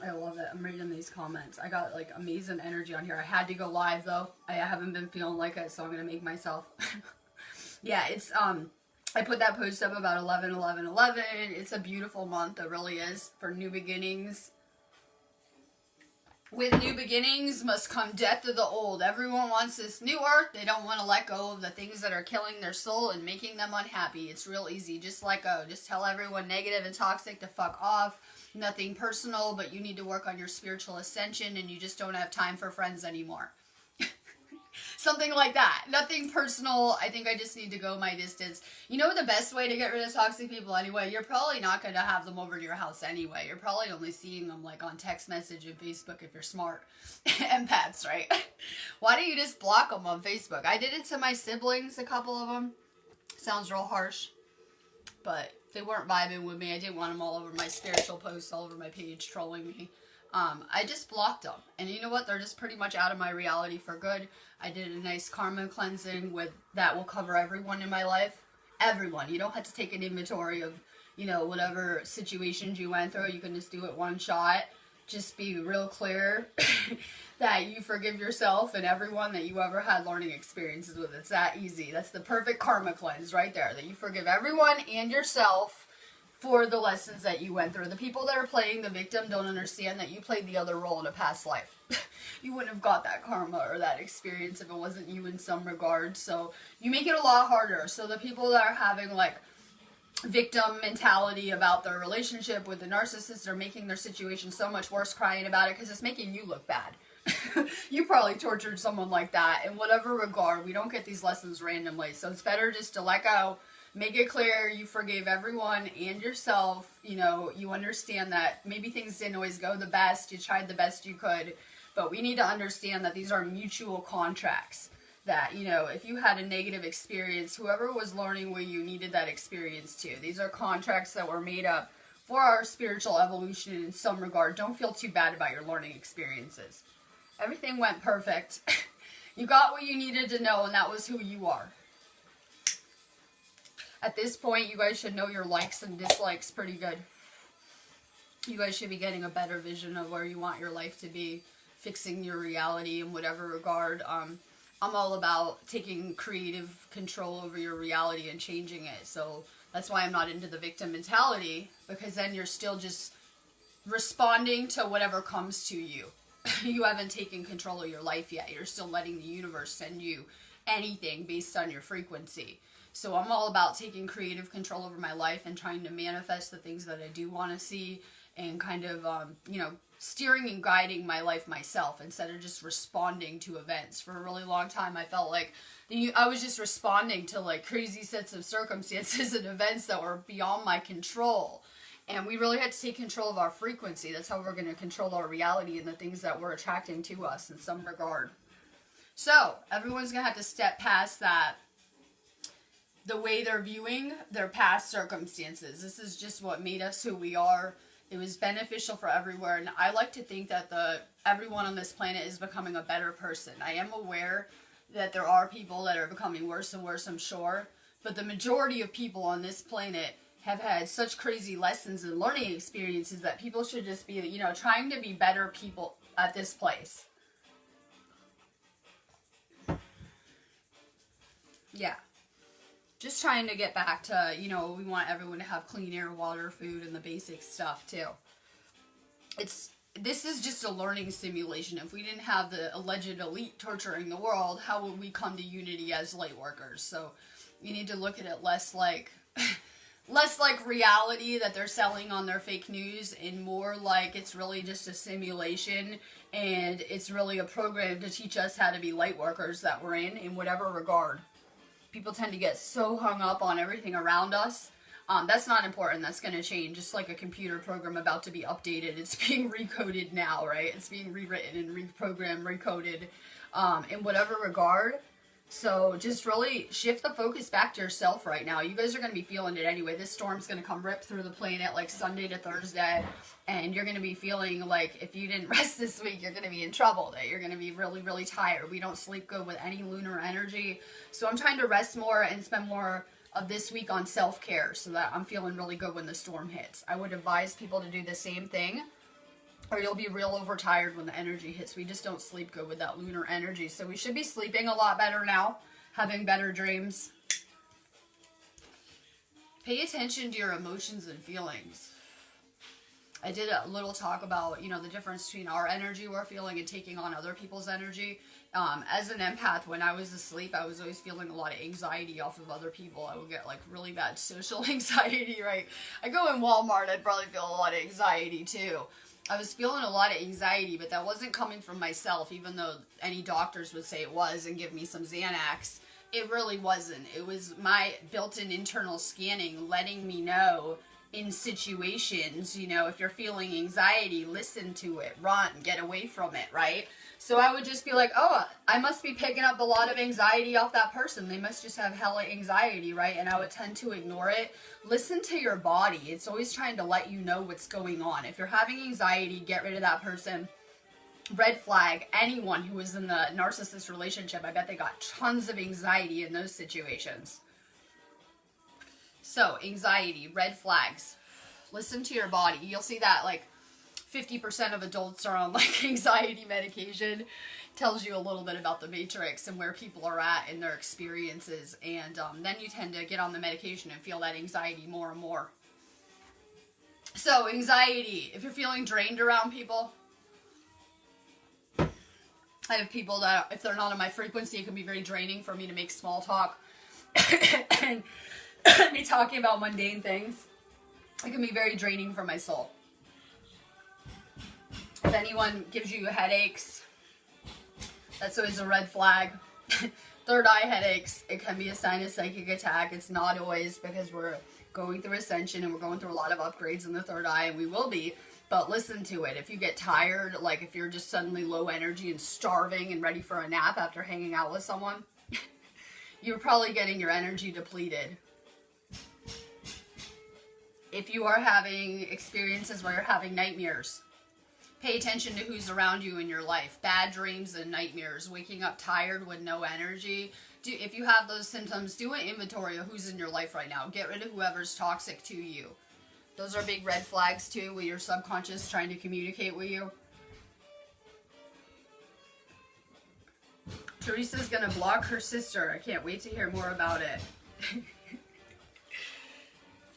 I love it. I'm reading these comments. I got, like, amazing energy on here. I had to go live, though. I haven't been feeling like it, so I'm going to make myself. Yeah, it's, I put that post up about 11/11/11. It's a beautiful month. It really is. For new beginnings. With new beginnings must come death of the old. Everyone wants this new earth. They don't want to let go of the things that are killing their soul and making them unhappy. It's real easy. Just let go. Just tell everyone negative and toxic to fuck off. Nothing personal, but you need to work on your spiritual ascension, and you just don't have time for friends anymore. Something like that. Nothing personal. I think I just need to go my distance. You know the best way to get rid of toxic people anyway? You're probably not going to have them over to your house anyway. You're probably only seeing them like on text message and Facebook if you're smart. Empaths, right? Why don't you just block them on Facebook? I did it to my siblings, a couple of them. Sounds real harsh. But they weren't vibing with me. I didn't want them all over my spiritual posts, all over my page, trolling me. I just blocked them. And you know what? They're just pretty much out of my reality for good. I did a nice karma cleansing with that will cover everyone in my life. Everyone. You don't have to take an inventory of, you know, whatever situations you went through. You can just do it one shot. Just be real clear that you forgive yourself and everyone that you ever had learning experiences with. It's that easy. That's the perfect karma cleanse right there. That you forgive everyone and yourself for the lessons that you went through. The people that are playing the victim don't understand that you played the other role in a past life. You wouldn't have got that karma or that experience if it wasn't you in some regard. So you make it a lot harder. So the people that are having like victim mentality about their relationship with the narcissist are making their situation so much worse, crying about it because it's making you look bad. You probably tortured someone like that. In whatever regard, we don't get these lessons randomly. So it's better just to let go. Make it clear you forgave everyone and yourself. You know, you understand that maybe things didn't always go the best. You tried the best you could. But we need to understand that these are mutual contracts. That, you know, if you had a negative experience, whoever was learning with you needed that experience too. These are contracts that were made up for our spiritual evolution in some regard. Don't feel too bad about your learning experiences. Everything went perfect. You got what you needed to know, and that was who you are. At this point, you guys should know your likes and dislikes pretty good. You guys should be getting a better vision of where you want your life to be, fixing your reality in whatever regard. I'm all about taking creative control over your reality and changing it. So that's why I'm not into the victim mentality, because then you're still just responding to whatever comes to you. You haven't taken control of your life yet. You're still letting the universe send you anything based on your frequency. So I'm all about taking creative control over my life and trying to manifest the things that I do want to see, and kind of, steering and guiding my life myself instead of just responding to events. For a really long time, I felt like I was just responding to like crazy sets of circumstances and events that were beyond my control. And we really had to take control of our frequency. That's how we're going to control our reality and the things that we're attracting to us in some regard. So everyone's going to have to step past that, the way they're viewing their past circumstances. This is just what made us who we are. It was beneficial for everywhere, and I like to think that everyone on this planet is becoming a better person. I am aware that there are people that are becoming worse and worse, I'm sure, but the majority of people on this planet have had such crazy lessons and learning experiences that people should just be, trying to be better people at this place. Yeah. Just trying to get back to, we want everyone to have clean air, water, food, and the basic stuff, too. This is just a learning simulation. If we didn't have the alleged elite torturing the world, how would we come to unity as light workers? So you need to look at it less like reality that they're selling on their fake news, and more like it's really just a simulation, and it's really a program to teach us how to be light workers that we're in whatever regard. People tend to get so hung up on everything around us. That's not important. That's going to change. Just like a computer program about to be updated. It's being recoded now, right? It's being rewritten and reprogrammed, recoded in whatever regard. So just really shift the focus back to yourself right now. You guys are going to be feeling it anyway. This storm's going to come rip through the planet like Sunday to Thursday. And you're going to be feeling like if you didn't rest this week, you're going to be in trouble. That you're going to be really, really tired. We don't sleep good with any lunar energy. So I'm trying to rest more and spend more of this week on self-care so that I'm feeling really good when the storm hits. I would advise people to do the same thing, or you'll be real overtired when the energy hits. We just don't sleep good with that lunar energy. So we should be sleeping a lot better now, having better dreams. Pay attention to your emotions and feelings. I did a little talk about, the difference between our energy we're feeling and taking on other people's energy. As an empath, when I was asleep, I was always feeling a lot of anxiety off of other people. I would get like really bad social anxiety, right? I go in Walmart, I'd probably feel a lot of anxiety too. I was feeling a lot of anxiety, but that wasn't coming from myself, even though any doctors would say it was and give me some Xanax. It really wasn't. It was my built-in internal scanning letting me know in situations, if you're feeling anxiety, listen to it, run, get away from it, right? So I would just be like, oh, I must be picking up a lot of anxiety off that person. They must just have hella anxiety, right? And I would tend to ignore it. Listen to your body. It's always trying to let you know what's going on. If you're having anxiety, get rid of that person. Red flag, anyone who is in the narcissist relationship, I bet they got tons of anxiety in those situations. So, anxiety, red flags. Listen to your body. You'll see that like 50% of adults are on like anxiety medication. Tells you a little bit about the matrix and where people are at in their experiences. And then you tend to get on the medication and feel that anxiety more and more. So, anxiety. If you're feeling drained around people, I have people that, if they're not on my frequency, it can be very draining for me to make small talk. And me talking about mundane things. It can be very draining for my soul. If anyone gives you headaches, that's always a red flag. Third eye headaches, it can be a sign of psychic attack. It's not always, because we're going through Ascension and we're going through a lot of upgrades in the third eye, and we will be. But listen to it. If you get tired, like if you're just suddenly low energy and starving and ready for a nap after hanging out with someone, you're probably getting your energy depleted. If you are having experiences where you're having nightmares, Pay attention to who's around you in your life. Bad dreams and nightmares, waking up tired with no energy. If you have those symptoms, do an inventory of who's in your life right now. Get rid of whoever's toxic to you. Those are big red flags too, with your subconscious trying to communicate with you. Teresa's gonna block her sister. I can't wait to hear more about it.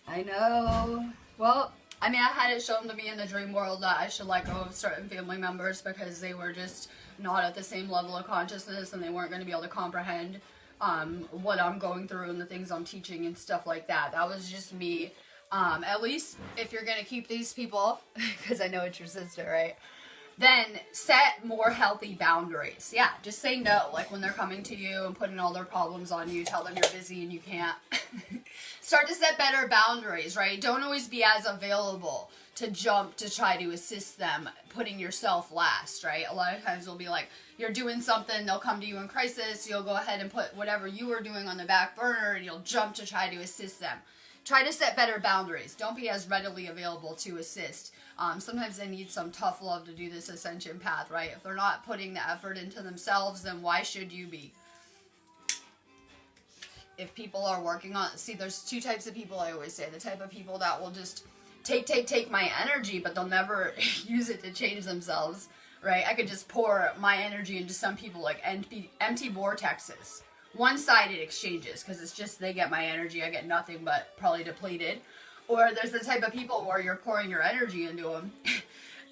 I know. Well, I mean, I had it shown to me in the dream world that I should let go of certain family members because they were just not at the same level of consciousness and they weren't going to be able to comprehend what I'm going through and the things I'm teaching and stuff like that. That was just me. At least if you're going to keep these people, because I know it's your sister, right? Then set more healthy boundaries. Yeah, just say no. Like when they're coming to you and putting all their problems on you, tell them you're busy and you can't. Start to set better boundaries, right? Don't always be as available to jump to try to assist them, putting yourself last, right? A lot of times we'll be like, you're doing something, they'll come to you in crisis, you'll go ahead and put whatever you were doing on the back burner and you'll jump to try to assist them. Try to set better boundaries. Don't be as readily available to assist. Sometimes they need some tough love to do this ascension path, right? If they're not putting the effort into themselves, then why should you be? If people are working on... See, there's two types of people I always say. The type of people that will just take my energy, but they'll never use it to change themselves, right? I could just pour my energy into some people like empty vortexes. One-sided exchanges, because it's just they get my energy, I get nothing but probably depleted. Or there's the type of people where you're pouring your energy into them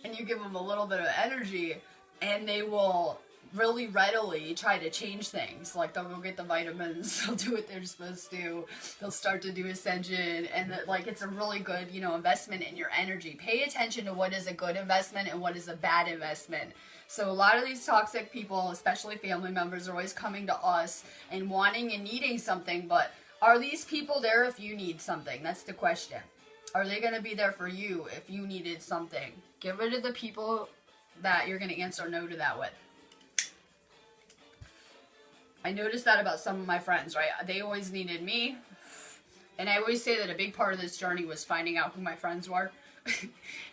and you give them a little bit of energy and they will really readily try to change things. Like they'll go get the vitamins, they'll do what they're supposed to, they'll start to do Ascension, and like it's a really good, you know, investment in your energy. Pay attention to what is a good investment and what is a bad investment. So a lot of these toxic people, especially family members, are always coming to us and wanting and needing something, but are these people there if you need something? That's the question. Are they going to be there for you if you needed something? Get rid of the people that you're going to answer no to that with. I noticed that about some of my friends, right? They always needed me. And I always say that a big part of this journey was finding out who my friends were.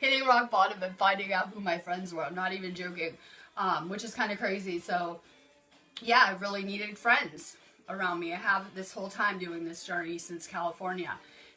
Hitting rock bottom and finding out who my friends were. I'm not even joking. Which is kind of crazy. So, yeah, I really needed friends around me. I have this whole time doing this journey since California.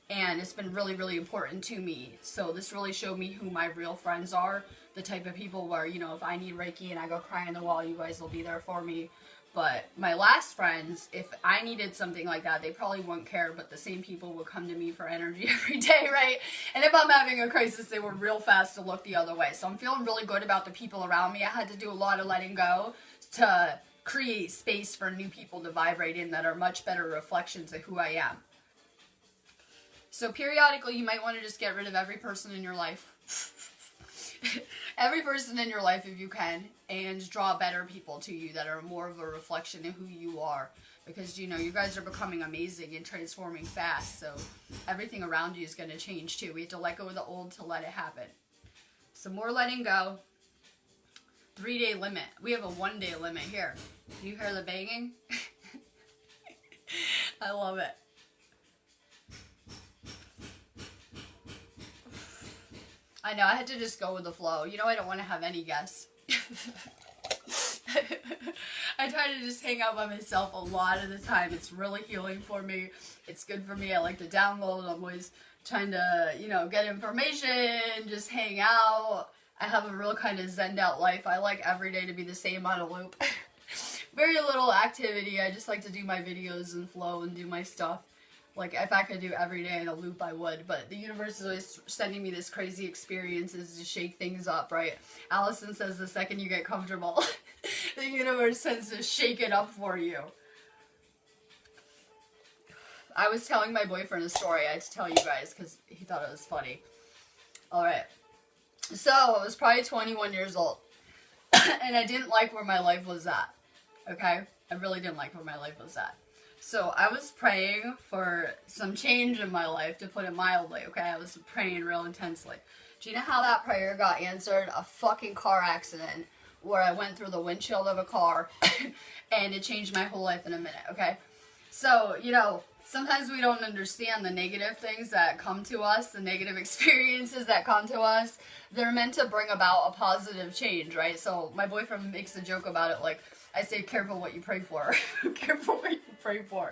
And it's been really, really important to me. So this really showed me who my real friends are. The type of people where, you know, if I need Reiki and I go cry on the wall, you guys will be there for me. But my last friends, if I needed something like that, they probably wouldn't care, but the same people would come to me for energy every day, right? And if I'm having a crisis, they were real fast to look the other way. So I'm feeling really good about the people around me. I had to do a lot of letting go to create space for new people to vibrate in that are much better reflections of who I am. So periodically, you might want to just get rid of every person in your life. Every person in your life if you can, and draw better people to you that are more of a reflection of who you are, because you know you guys are becoming amazing and transforming fast, so everything around you is going to change too. We have to let go of the old to let it happen. So more letting go. 3-day limit. We have a 1-day limit here. Do you hear the banging? I love it. I know, I had to just go with the flow. You know, I don't want to have any guests. I try to just hang out by myself a lot of the time. It's really healing for me. It's good for me. I like to download. I'm always trying to, you know, get information, just hang out. I have a real kind of zen out life. I like every day to be the same on a loop. Very little activity. I just like to do my videos and flow and do my stuff. Like, if I could do every day in a loop, I would. But the universe is always sending me this crazy experiences to shake things up, right? Allison says the second you get comfortable, the universe tends to shake it up for you. I was telling my boyfriend a story. I had to tell you guys because he thought it was funny. Alright. So, I was probably 21 years old. And I didn't like where my life was at. Okay? I really didn't like where my life was at. So I was praying for some change in my life, to put it mildly, okay? I was praying real intensely. Do you know how that prayer got answered? A fucking car accident where I went through the windshield of a car and it changed my whole life in a minute, okay? So, you know, sometimes we don't understand the negative things that come to us, the negative experiences that come to us. They're meant to bring about a positive change, right? So my boyfriend makes a joke about it, like, I say, careful what you pray for. Careful what you pray for.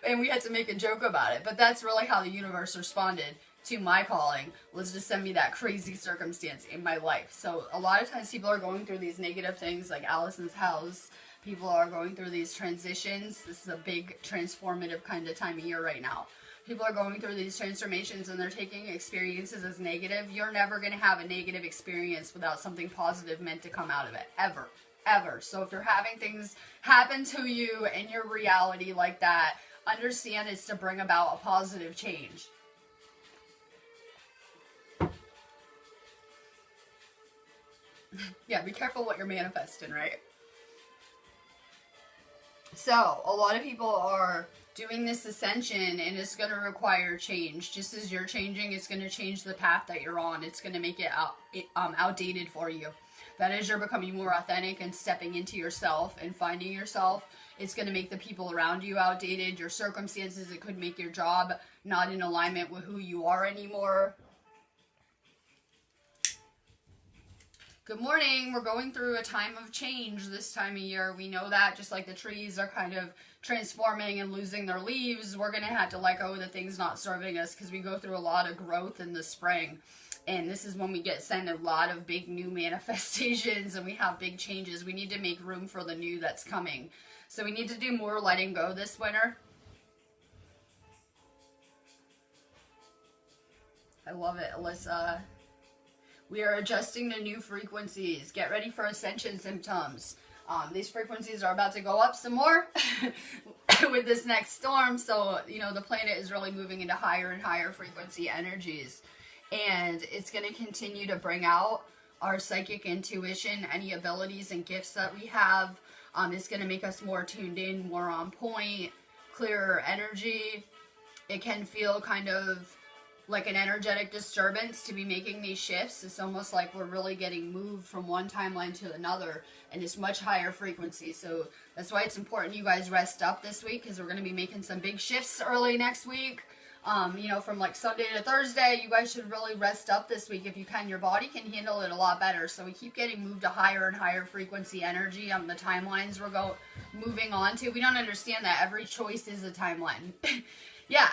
And we had to make a joke about it. But that's really how the universe responded to my calling, was to send me that crazy circumstance in my life. So a lot of times people are going through these negative things, like Allison's house. People are going through these transitions. This is a big transformative kind of time of year right now. People are going through these transformations and they're taking experiences as negative. You're never going to have a negative experience without something positive meant to come out of it. Ever. Ever. So if you're having things happen to you in your reality like that, understand it's to bring about a positive change. Yeah, be careful what you're manifesting, right? So, a lot of people are doing this ascension and it's going to require change. Just as you're changing, it's going to change the path that you're on. It's going to make it outdated for you. That is, you're becoming more authentic and stepping into yourself and finding yourself. It's going to make the people around you outdated. Your circumstances, it could make your job not in alignment with who you are anymore. Good morning. We're going through a time of change this time of year. We know that, just like the trees are kind of transforming and losing their leaves, we're going to have to let go of the things not serving us, because we go through a lot of growth in the spring. And this is when we get sent a lot of big new manifestations and we have big changes. We need to make room for the new that's coming. So we need to do more letting go this winter. I love it, Alyssa. We are adjusting to new frequencies. Get ready for ascension symptoms. These frequencies are about to go up some more with this next storm. So, you know, the planet is really moving into higher and higher frequency energies. And it's going to continue to bring out our psychic intuition, any abilities and gifts that we have. It's going to make us more tuned in, more on point, clearer energy. It can feel kind of like an energetic disturbance to be making these shifts. It's almost like we're really getting moved from one timeline to another, and it's much higher frequency. So that's why it's important you guys rest up this week, because we're going to be making some big shifts early next week. You know, from like Sunday to Thursday, you guys should really rest up this week if you can. Your body can handle it a lot better. So we keep getting moved to higher and higher frequency energy on the timelines we're moving on to. We don't understand that every choice is a timeline. Yeah.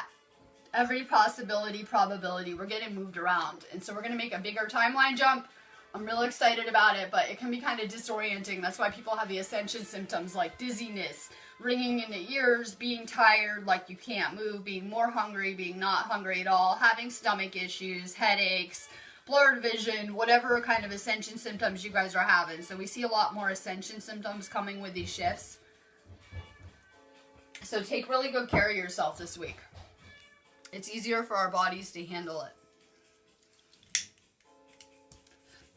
Every possibility, probability, we're getting moved around. And so we're going to make a bigger timeline jump. I'm real excited about it, but it can be kind of disorienting. That's why people have the ascension symptoms like dizziness, ringing in the ears, being tired, like you can't move, being more hungry, being not hungry at all, having stomach issues, headaches, blurred vision, whatever kind of ascension symptoms you guys are having. So we see a lot more ascension symptoms coming with these shifts. So take really good care of yourself this week. It's easier for our bodies to handle it.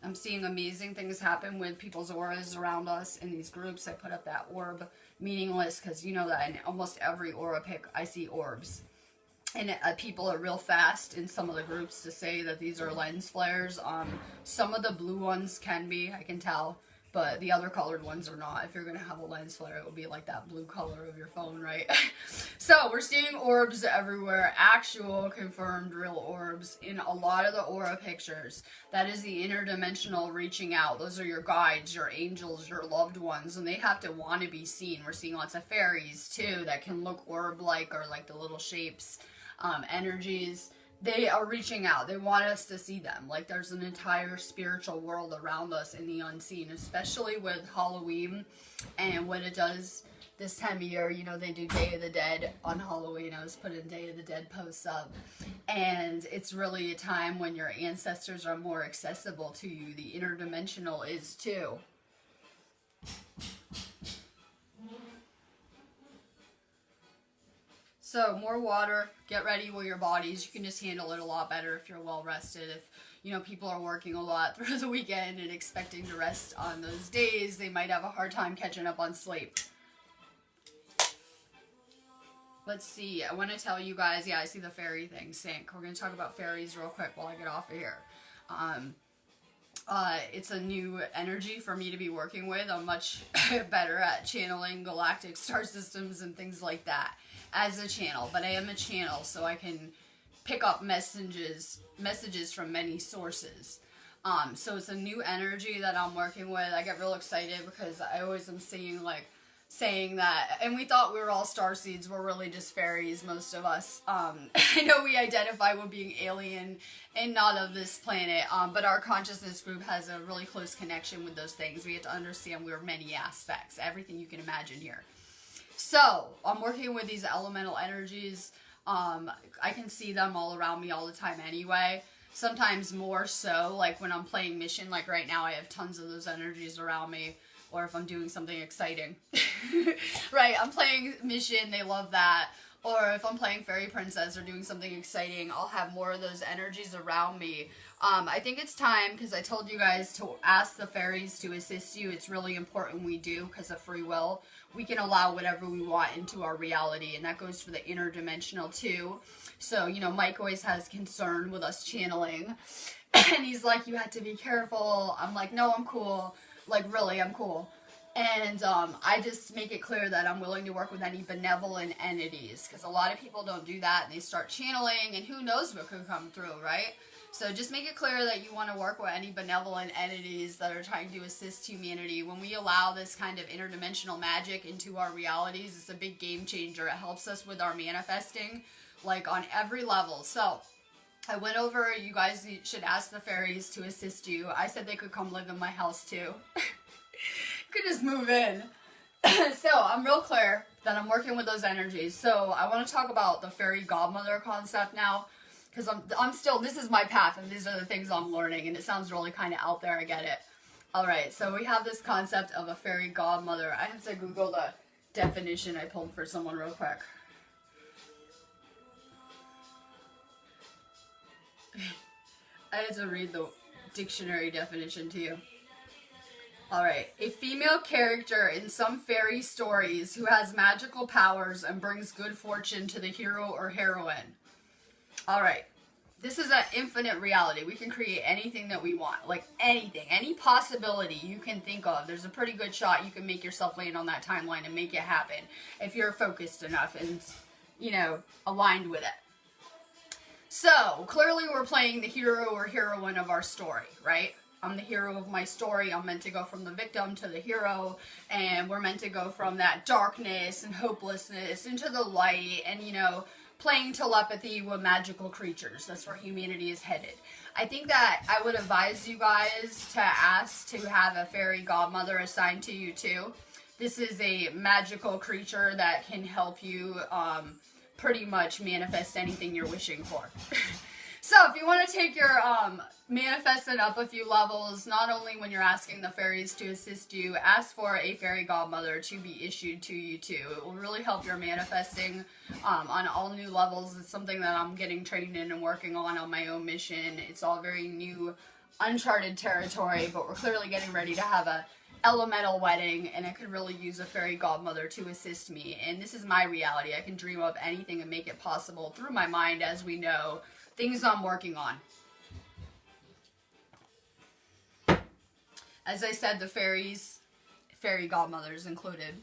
I'm seeing amazing things happen with people's auras around us in these groups. I put up that orb meaningless because you know that in almost every aura pic I see orbs. And people are real fast in some of the groups to say that these are lens flares. Some of the blue ones can be, I can tell. But the other colored ones are not. If you're going to have a lens flare, it will be like that blue color of your phone, right? So we're seeing orbs everywhere. Actual, confirmed, real orbs in a lot of the aura pictures. That is the interdimensional reaching out. Those are your guides, your angels, your loved ones. And they have to want to be seen. We're seeing lots of fairies, too, that can look orb-like, or like the little shapes, energies. They are reaching out. They want us to see them. Like there's an entire spiritual world around us in the unseen, especially with Halloween and what it does this time of year. You know, they do Day of the Dead on Halloween. I was putting Day of the Dead posts up. And it's really a time when your ancestors are more accessible to you. The interdimensional is too. So more water, get ready with your bodies. You can just handle it a lot better if you're well rested. If, you know, people are working a lot through the weekend and expecting to rest on those days, they might have a hard time catching up on sleep. Let's see. I want to tell you guys, yeah, I see the fairy thing sync. We're going to talk about fairies real quick while I get off of here. It's a new energy for me to be working with. I'm much better at channeling galactic star systems and things like that as a channel, but I am a channel, so I can pick up messages from many sources. So it's a new energy that I'm working with. I get real excited because I always am seeing, like, saying that, and we thought we were all starseeds. We're really just fairies, most of us. I know we identify with being alien and not of this planet, but our consciousness group has a really close connection with those things. We have to understand we're many aspects, everything you can imagine here. So I'm working with these elemental energies. I can see them all around me all the time anyway. Sometimes more so, like when I'm playing mission, like right now I have tons of those energies around me. Or if I'm doing something exciting. Right, I'm playing mission, they love that. Or if I'm playing Fairy Princess or doing something exciting, I'll have more of those energies around me. I think it's time, because I told you guys to ask the fairies to assist you. It's really important we do, because of free will. We can allow whatever we want into our reality, and that goes for the interdimensional too. So, you know, Mike always has concern with us channeling. And he's like, you have to be careful. I'm like, no, I'm cool. Like, really, I'm cool. And I just make it clear that I'm willing to work with any benevolent entities, because a lot of people don't do that, and they start channeling, and who knows what could come through, right? So just make it clear that you want to work with any benevolent entities that are trying to assist humanity. When we allow this kind of interdimensional magic into our realities, it's a big game changer. It helps us with our manifesting, like, on every level. So I went over, you guys should ask the fairies to assist you. I said they could come live in my house too. Could just move in. So I'm real clear that I'm working with those energies. So I want to talk about the fairy godmother concept now, because I'm still, this is my path, and these are the things I'm learning, and it sounds really kind of out there, I get it. Alright, so we have this concept of a fairy godmother. I have to Google the definition I pulled for someone real quick. I had to read the dictionary definition to you. Alright, a female character in some fairy stories who has magical powers and brings good fortune to the hero or heroine. Alright, this is an infinite reality. We can create anything that we want. Like anything, any possibility you can think of. There's a pretty good shot you can make yourself land on that timeline and make it happen if you're focused enough and, you know, aligned with it. So, clearly we're playing the hero or heroine of our story, right? I'm the hero of my story. I'm meant to go from the victim to the hero, and we're meant to go from that darkness and hopelessness into the light and, you know, playing telepathy with magical creatures. That's where humanity is headed. I think that I would advise you guys to ask to have a fairy godmother assigned to you too. This is a magical creature that can help you pretty much manifest anything you're wishing for. So if you want to take your manifesting up a few levels, not only when you're asking the fairies to assist you, ask for a fairy godmother to be issued to you too. It will really help your manifesting on all new levels. It's something that I'm getting trained in and working on my own mission. It's all very new, uncharted territory, but we're clearly getting ready to have a elemental wedding, and I could really use a fairy godmother to assist me. And this is my reality. I can dream up anything and make it possible through my mind, as we know. Things I'm working on. As I said, the fairies, fairy godmothers included,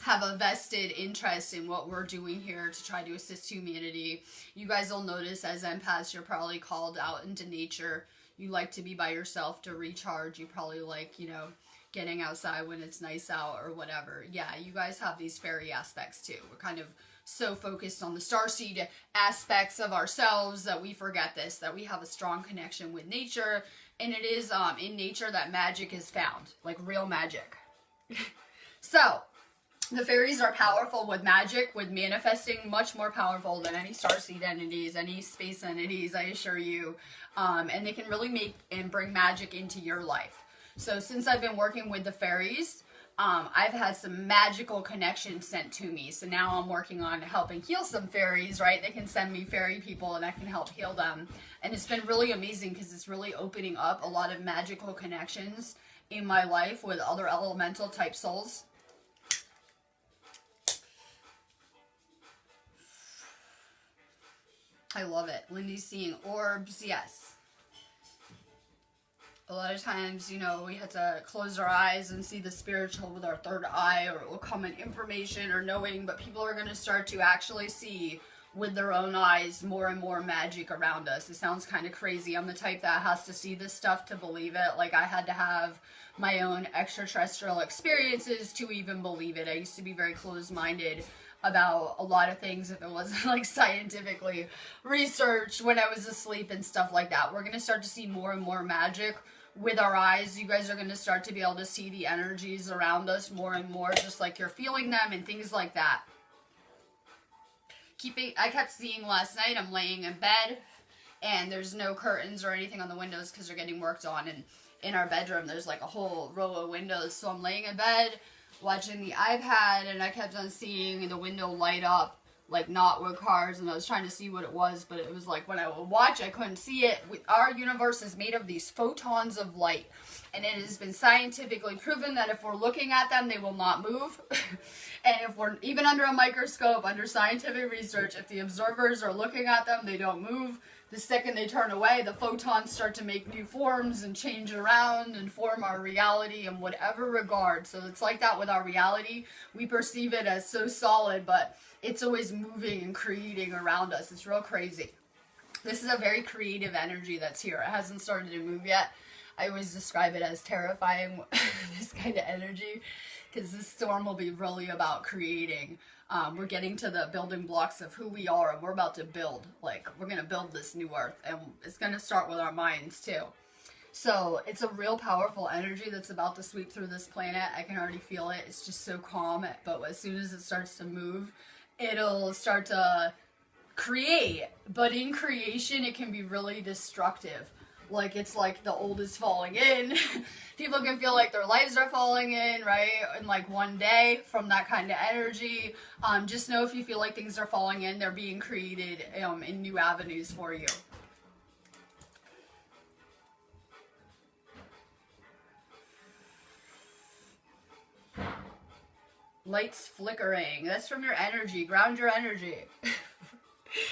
have a vested interest in what we're doing here to try to assist humanity. You guys will notice as empaths, you're probably called out into nature. You like to be by yourself to recharge. You probably like, you know, getting outside when it's nice out or whatever. Yeah, you guys have these fairy aspects too. We're kind of so focused on the starseed aspects of ourselves that we forget this, that we have a strong connection with nature, and it is in nature that magic is found, like real magic. So, the fairies are powerful with magic, with manifesting, much more powerful than any starseed entities, any space entities, I assure you, and they can really make and bring magic into your life. So since I've been working with the fairies, I've had some magical connections sent to me. So now I'm working on helping heal some fairies, right? They can send me fairy people and I can help heal them. And it's been really amazing because it's really opening up a lot of magical connections in my life with other elemental type souls. I love it. Lindy's seeing orbs, yes. A lot of times, you know, we have to close our eyes and see the spiritual with our third eye, or it will come in information or knowing, but people are going to start to actually see with their own eyes more and more magic around us. It sounds kind of crazy. I'm the type that has to see this stuff to believe it. Like, I had to have my own extraterrestrial experiences to even believe it. I used to be very closed-minded about a lot of things if it wasn't like scientifically researched when I was asleep and stuff like that. We're going to start to see more and more magic with our eyes. You guys are going to start to be able to see the energies around us more and more, just like you're feeling them and things like that. I kept seeing last night, I'm laying in bed and there's no curtains or anything on the windows because they're getting worked on, and in our bedroom there's like a whole row of windows, so I'm laying in bed watching the iPad and I kept on seeing the window light up, like not with cars, and I was trying to see what it was, but it was like when I would watch I couldn't see it. Our universe is made of these photons of light, and it has been scientifically proven that if we're looking at them they will not move. And if we're even under a microscope, under scientific research, if the observers are looking at them, they don't move. The second they turn away, the photons start to make new forms and change around and form our reality in whatever regard. So it's like that with our reality. We perceive it as so solid, but it's always moving and creating around us. It's real crazy. This is a very creative energy that's here. It hasn't started to move yet. I always describe it as terrifying, this kind of energy, because this storm will be really about creating. We're getting to the building blocks of who we are, and we're about to build. Like, we're going to build this new earth, and it's going to start with our minds, too. So, it's a real powerful energy that's about to sweep through this planet. I can already feel it. It's just so calm, but as soon as it starts to move, it'll start to create. But in creation, it can be really destructive. Like, it's like the old is falling in. People can feel like their lives are falling in, right? In like one day from that kind of energy. Just know if you feel like things are falling in, they're being created in new avenues for you. Lights flickering. That's from your energy. Ground your energy.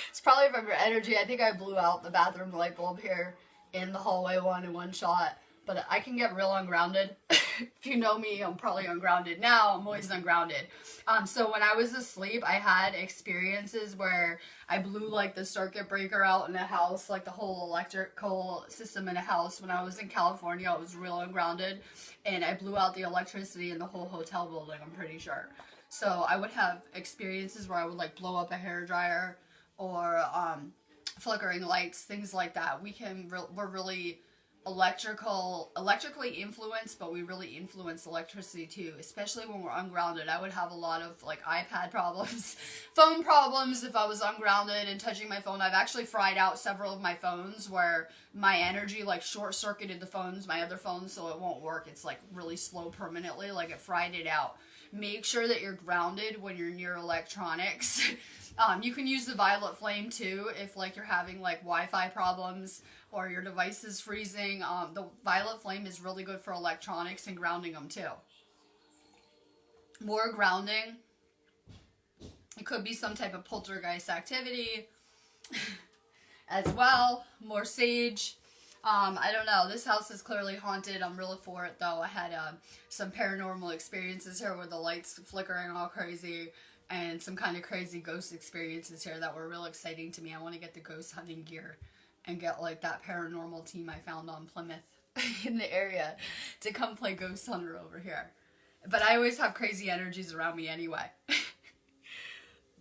It's probably from your energy. I think I blew out the bathroom light bulb here in the hallway one in one shot, but I can get real ungrounded. If you know me, I'm probably ungrounded now. I'm always ungrounded. So when I was asleep, I had experiences where I blew like the circuit breaker out in a house, like the whole electrical system in a house. When I was in California, I was real ungrounded, and I blew out the electricity in the whole hotel building, I'm pretty sure. So I would have experiences where I would like blow up a hairdryer, or flickering lights, things like that. We're really electrically influenced, but we really influence electricity too, especially when we're ungrounded. I would have a lot of like iPad problems, phone problems if I was ungrounded and touching my phone. I've actually fried out several of my phones where my energy like short-circuited the phones, my other phones, so it won't work. It's like really slow permanently, like it fried it out. Make sure that you're grounded when you're near electronics. You can use the violet flame too if like you're having like Wi-Fi problems or your device is freezing. The violet flame is really good for electronics and grounding them too. More grounding. It could be some type of poltergeist activity as well. More sage. I don't know. This house is clearly haunted. I'm really for it though. I had some paranormal experiences here with the lights flickering all crazy, and some kind of crazy ghost experiences here that were real exciting to me. I want to get the ghost hunting gear and get like that paranormal team I found on Plymouth in the area to come play ghost hunter over here. But I always have crazy energies around me anyway.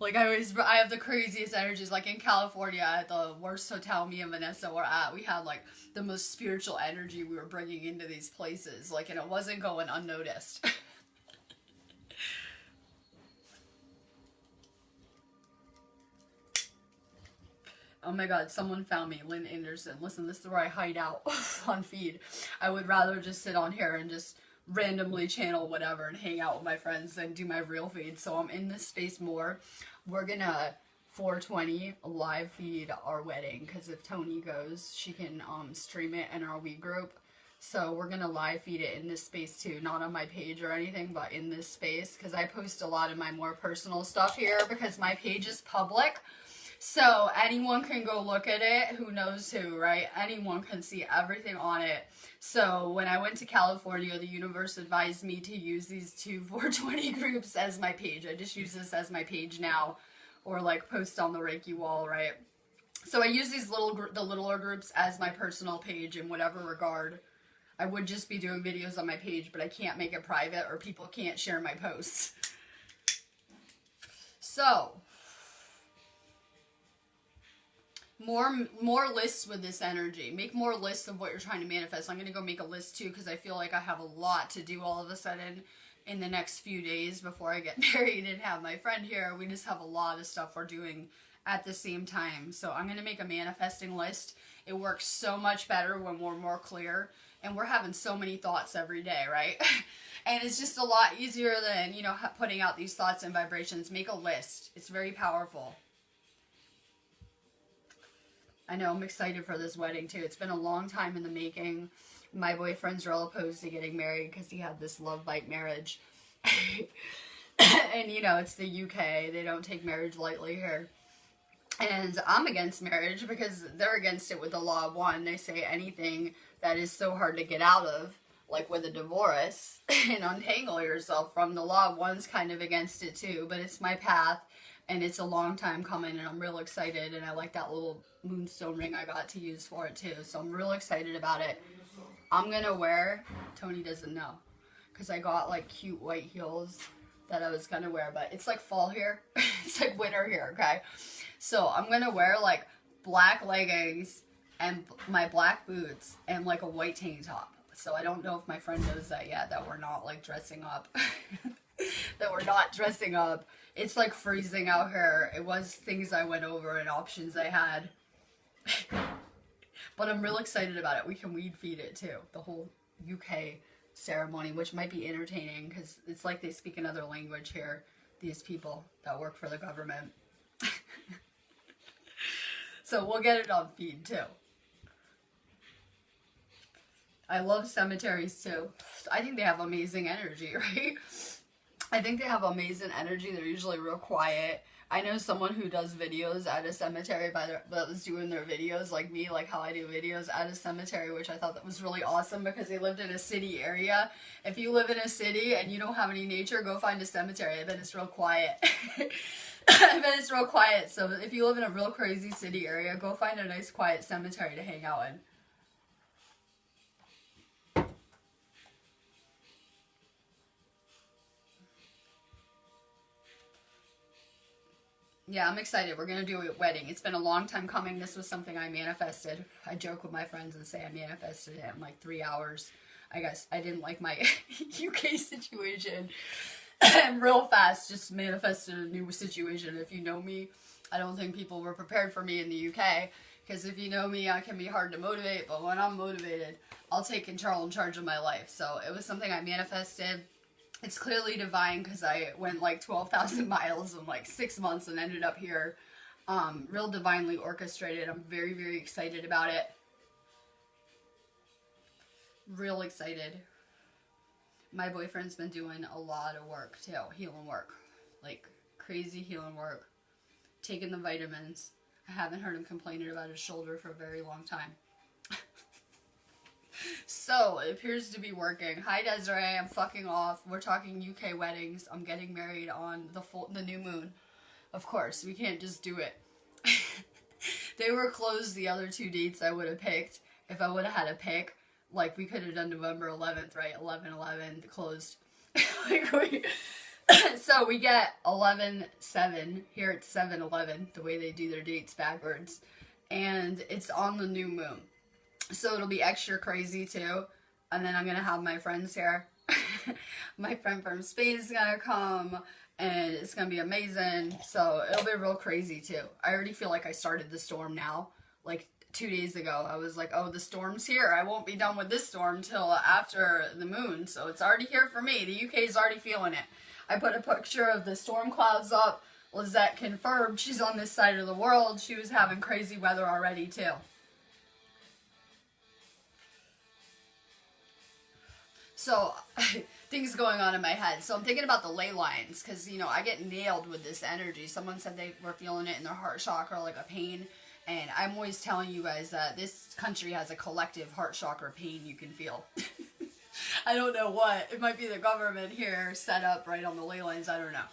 Like I have the craziest energies. Like in California at the worst hotel me and Vanessa were at, we had like the most spiritual energy we were bringing into these places. Like, and it wasn't going unnoticed. Oh my god, someone found me, Lynn Anderson. Listen, this is where I hide out on feed. I would rather just sit on here and just randomly channel whatever and hang out with my friends than do my real feed. So I'm in this space more. We're gonna 420 live feed our wedding, because if Tony goes, she can stream it in our We group. So we're gonna live feed it in this space too, not on my page or anything, but in this space, because I post a lot of my more personal stuff here because my page is public. So anyone can go look at it, who knows who, right? Anyone can see everything on it. So when I went to California, the universe advised me to use these two 420 groups as my page. I just use this as my page now, or like post on the Reiki wall, right? So I use these the littler groups as my personal page in whatever regard. I would just be doing videos on my page, but I can't make it private or people can't share my posts. So, more lists with this energy. Make more lists of what you're trying to manifest. I'm going to go make a list too because I feel like I have a lot to do all of a sudden in the next few days before I get married and have my friend here. We just have a lot of stuff we're doing at the same time. So I'm going to make a manifesting list. It works so much better when we're more clear and we're having so many thoughts every day, right? And it's just a lot easier than, you know, putting out these thoughts and vibrations. Make a list. It's very powerful. I know, I'm excited for this wedding too. It's been a long time in the making. My boyfriend's real opposed to getting married because he had this love bite marriage. And you know, it's the UK. They don't take marriage lightly here. And I'm against marriage because they're against it with the law of one. They say anything that is so hard to get out of, like with a divorce, and untangle yourself from, the law of one's kind of against it too. But it's my path, and it's a long time coming, and I'm real excited. And I like that little moonstone ring I got to use for it too. So I'm real excited about it. I'm going to wear, Tony doesn't know, because I got like cute white heels that I was going to wear. But it's like fall here. It's like winter here, okay? So I'm going to wear like black leggings and my black boots and like a white tank top. So I don't know if my friend knows that yet, that we're not like dressing up. That we're not dressing up. It's like freezing out here. It was things I went over and options I had. But I'm real excited about it. We can weed feed it too. The whole UK ceremony, which might be entertaining because it's like they speak another language here. These people that work for the government. So we'll get it on feed too. I love cemeteries too. I think they have amazing energy, right? I think they have amazing energy. They're usually real quiet. I know someone who does videos at a cemetery that was doing their videos like me, like how I do videos at a cemetery, which I thought that was really awesome because they lived in a city area. If you live in a city and you don't have any nature, go find a cemetery. I bet it's real quiet. I bet it's real quiet. So if you live in a real crazy city area, go find a nice quiet cemetery to hang out in. Yeah, I'm excited. We're going to do a wedding. It's been a long time coming. This was something I manifested. I joke with my friends and say I manifested it in like 3 hours. I guess I didn't like my UK situation. And real fast just manifested a new situation. If you know me, I don't think people were prepared for me in the UK. Because if you know me, I can be hard to motivate. But when I'm motivated, I'll take control and charge of my life. So it was something I manifested. It's clearly divine because I went like 12,000 miles in like 6 months and ended up here. Real divinely orchestrated. I'm very, very excited about it. Real excited. My boyfriend's been doing a lot of work too. Healing work. Like crazy healing work. Taking the vitamins. I haven't heard him complaining about his shoulder for a very long time. So, it appears to be working. Hi, Desiree. I'm fucking off. We're talking UK weddings. I'm getting married on the new moon. Of course, we can't just do it. They were closed the other 2 dates I would have picked. If I would have had a pick, like, we could have done November 11th, right? 11/11 closed. So, we get 11/7. Here it's 7/11, the way they do their dates backwards. And it's on the new moon. So it'll be extra crazy too. And then I'm going to have my friends here. My friend from Spain is going to come. And it's going to be amazing. So it'll be real crazy too. I already feel like I started the storm now. Like 2 days ago, I was like, oh, the storm's here. I won't be done with this storm till after the moon. So it's already here for me. The UK is already feeling it. I put a picture of the storm clouds up. Lizette confirmed she's on this side of the world. She was having crazy weather already too. So, things going on in my head. So I'm thinking about the ley lines, because, you know, I get nailed with this energy. Someone said they were feeling it in their heart chakra, like a pain. And I'm always telling you guys that this country has a collective heart chakra pain you can feel. I don't know what. It might be the government here set up right on the ley lines. I don't know.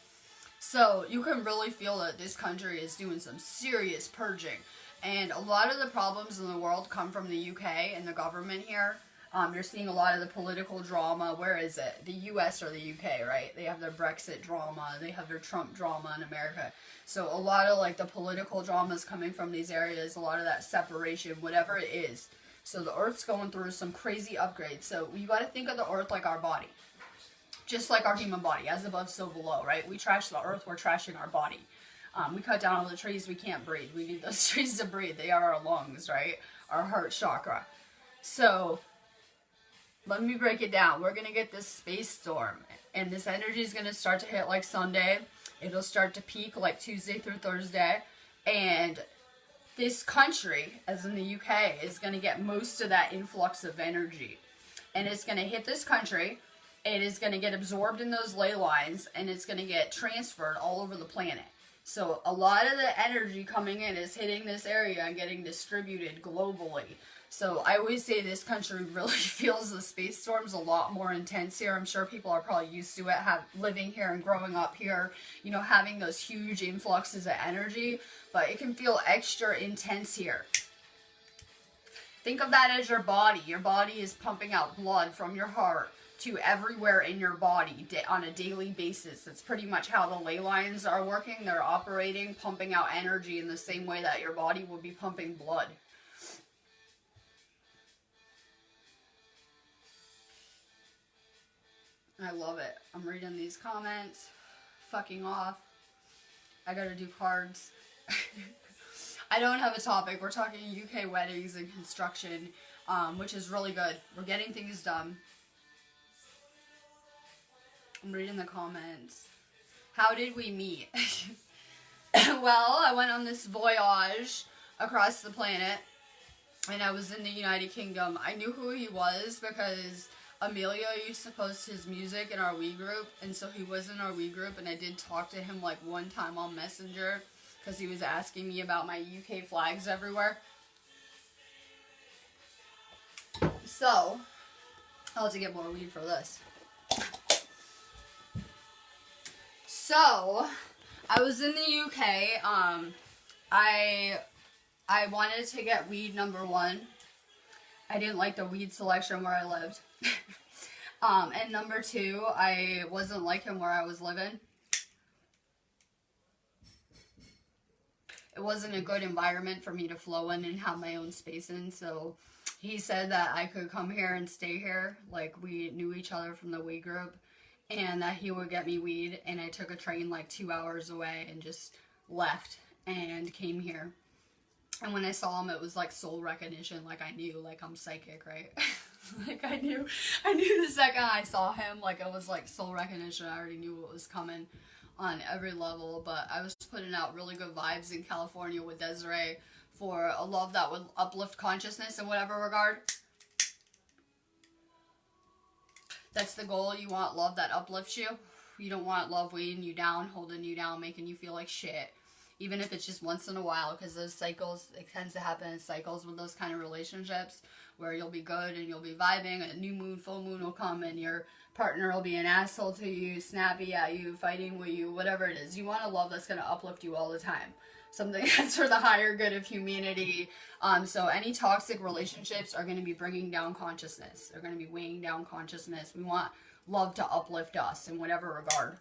So you can really feel that this country is doing some serious purging. And a lot of the problems in the world come from the UK and the government here. You're seeing a lot of the political drama. Where is it? The US or the UK, right? They have their Brexit drama. They have their Trump drama in America. So a lot of like the political drama is coming from these areas. A lot of that separation, whatever it is. So the Earth's going through some crazy upgrades. So you got to think of the Earth like our body. Just like our human body. As above, so below, right? We trash the Earth, we're trashing our body. We cut down all the trees, we can't breathe. We need those trees to breathe. They are our lungs, right? Our heart chakra. So let me break it down. We're going to get this space storm. And this energy is going to start to hit like Sunday. It'll start to peak like Tuesday through Thursday. And this country, as in the UK, is going to get most of that influx of energy. And it's going to hit this country. It is going to get absorbed in those ley lines. And it's going to get transferred all over the planet. So a lot of the energy coming in is hitting this area and getting distributed globally. So I always say this country really feels the space storms a lot more intense here. I'm sure people are probably used to it, living here and growing up here, you know, having those huge influxes of energy. But it can feel extra intense here. Think of that as your body. Your body is pumping out blood from your heart to everywhere in your body on a daily basis. That's pretty much how the ley lines are working. They're operating, pumping out energy in the same way that your body will be pumping blood. I love it. I'm reading these comments. Fucking off. I gotta do cards. I don't have a topic. We're talking UK weddings and construction, which is really good. We're getting things done. I'm reading the comments. How did we meet? Well, I went on this voyage across the planet, and I was in the United Kingdom. I knew who he was because Amelia used to post his music in our Wii group, and so he was in our Wii group, and I did talk to him like one time on Messenger because he was asking me about my UK flags everywhere. So, I'll have to get more weed for this. So, I was in the UK. I wanted to get weed number one. I didn't like the weed selection where I lived. And number two, I wasn't liking where I was living. It wasn't a good environment for me to flow in and have my own space in. So he said that I could come here and stay here. Like, we knew each other from the weed group. And that he would get me weed. And I took a train like 2 hours away and just left and came here. And when I saw him, it was like soul recognition. Like, I knew, like, I'm psychic, right? Like, I knew the second I saw him, like, it was like soul recognition. I already knew what was coming on every level. But I was putting out really good vibes in California with Desiree for a love that would uplift consciousness in whatever regard. That's the goal. You want love that uplifts you. You don't want love weighing you down, holding you down, making you feel like shit. Even if it's just once in a while, because those cycles, it tends to happen in cycles with those kind of relationships where you'll be good and you'll be vibing. A new moon, full moon will come and your partner will be an asshole to you, snappy at you, fighting with you, whatever it is. You want a love that's going to uplift you all the time. Something that's for the higher good of humanity. So any toxic relationships are going to be bringing down consciousness. They're going to be weighing down consciousness. We want love to uplift us in whatever regard.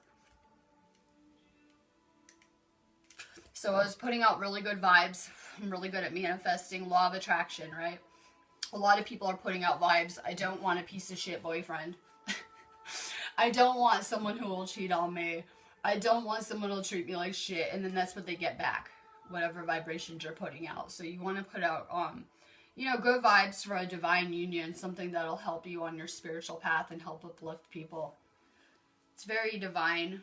So I was putting out really good vibes. I'm really good at manifesting, law of attraction, right? A lot of people are putting out vibes. I don't want a piece of shit boyfriend. I don't want someone who will cheat on me. I don't want someone who will treat me like shit. And then that's what they get back. Whatever vibrations you're putting out. So you want to put out, good vibes for a divine union. Something that'll help you on your spiritual path and help uplift people. It's very divine.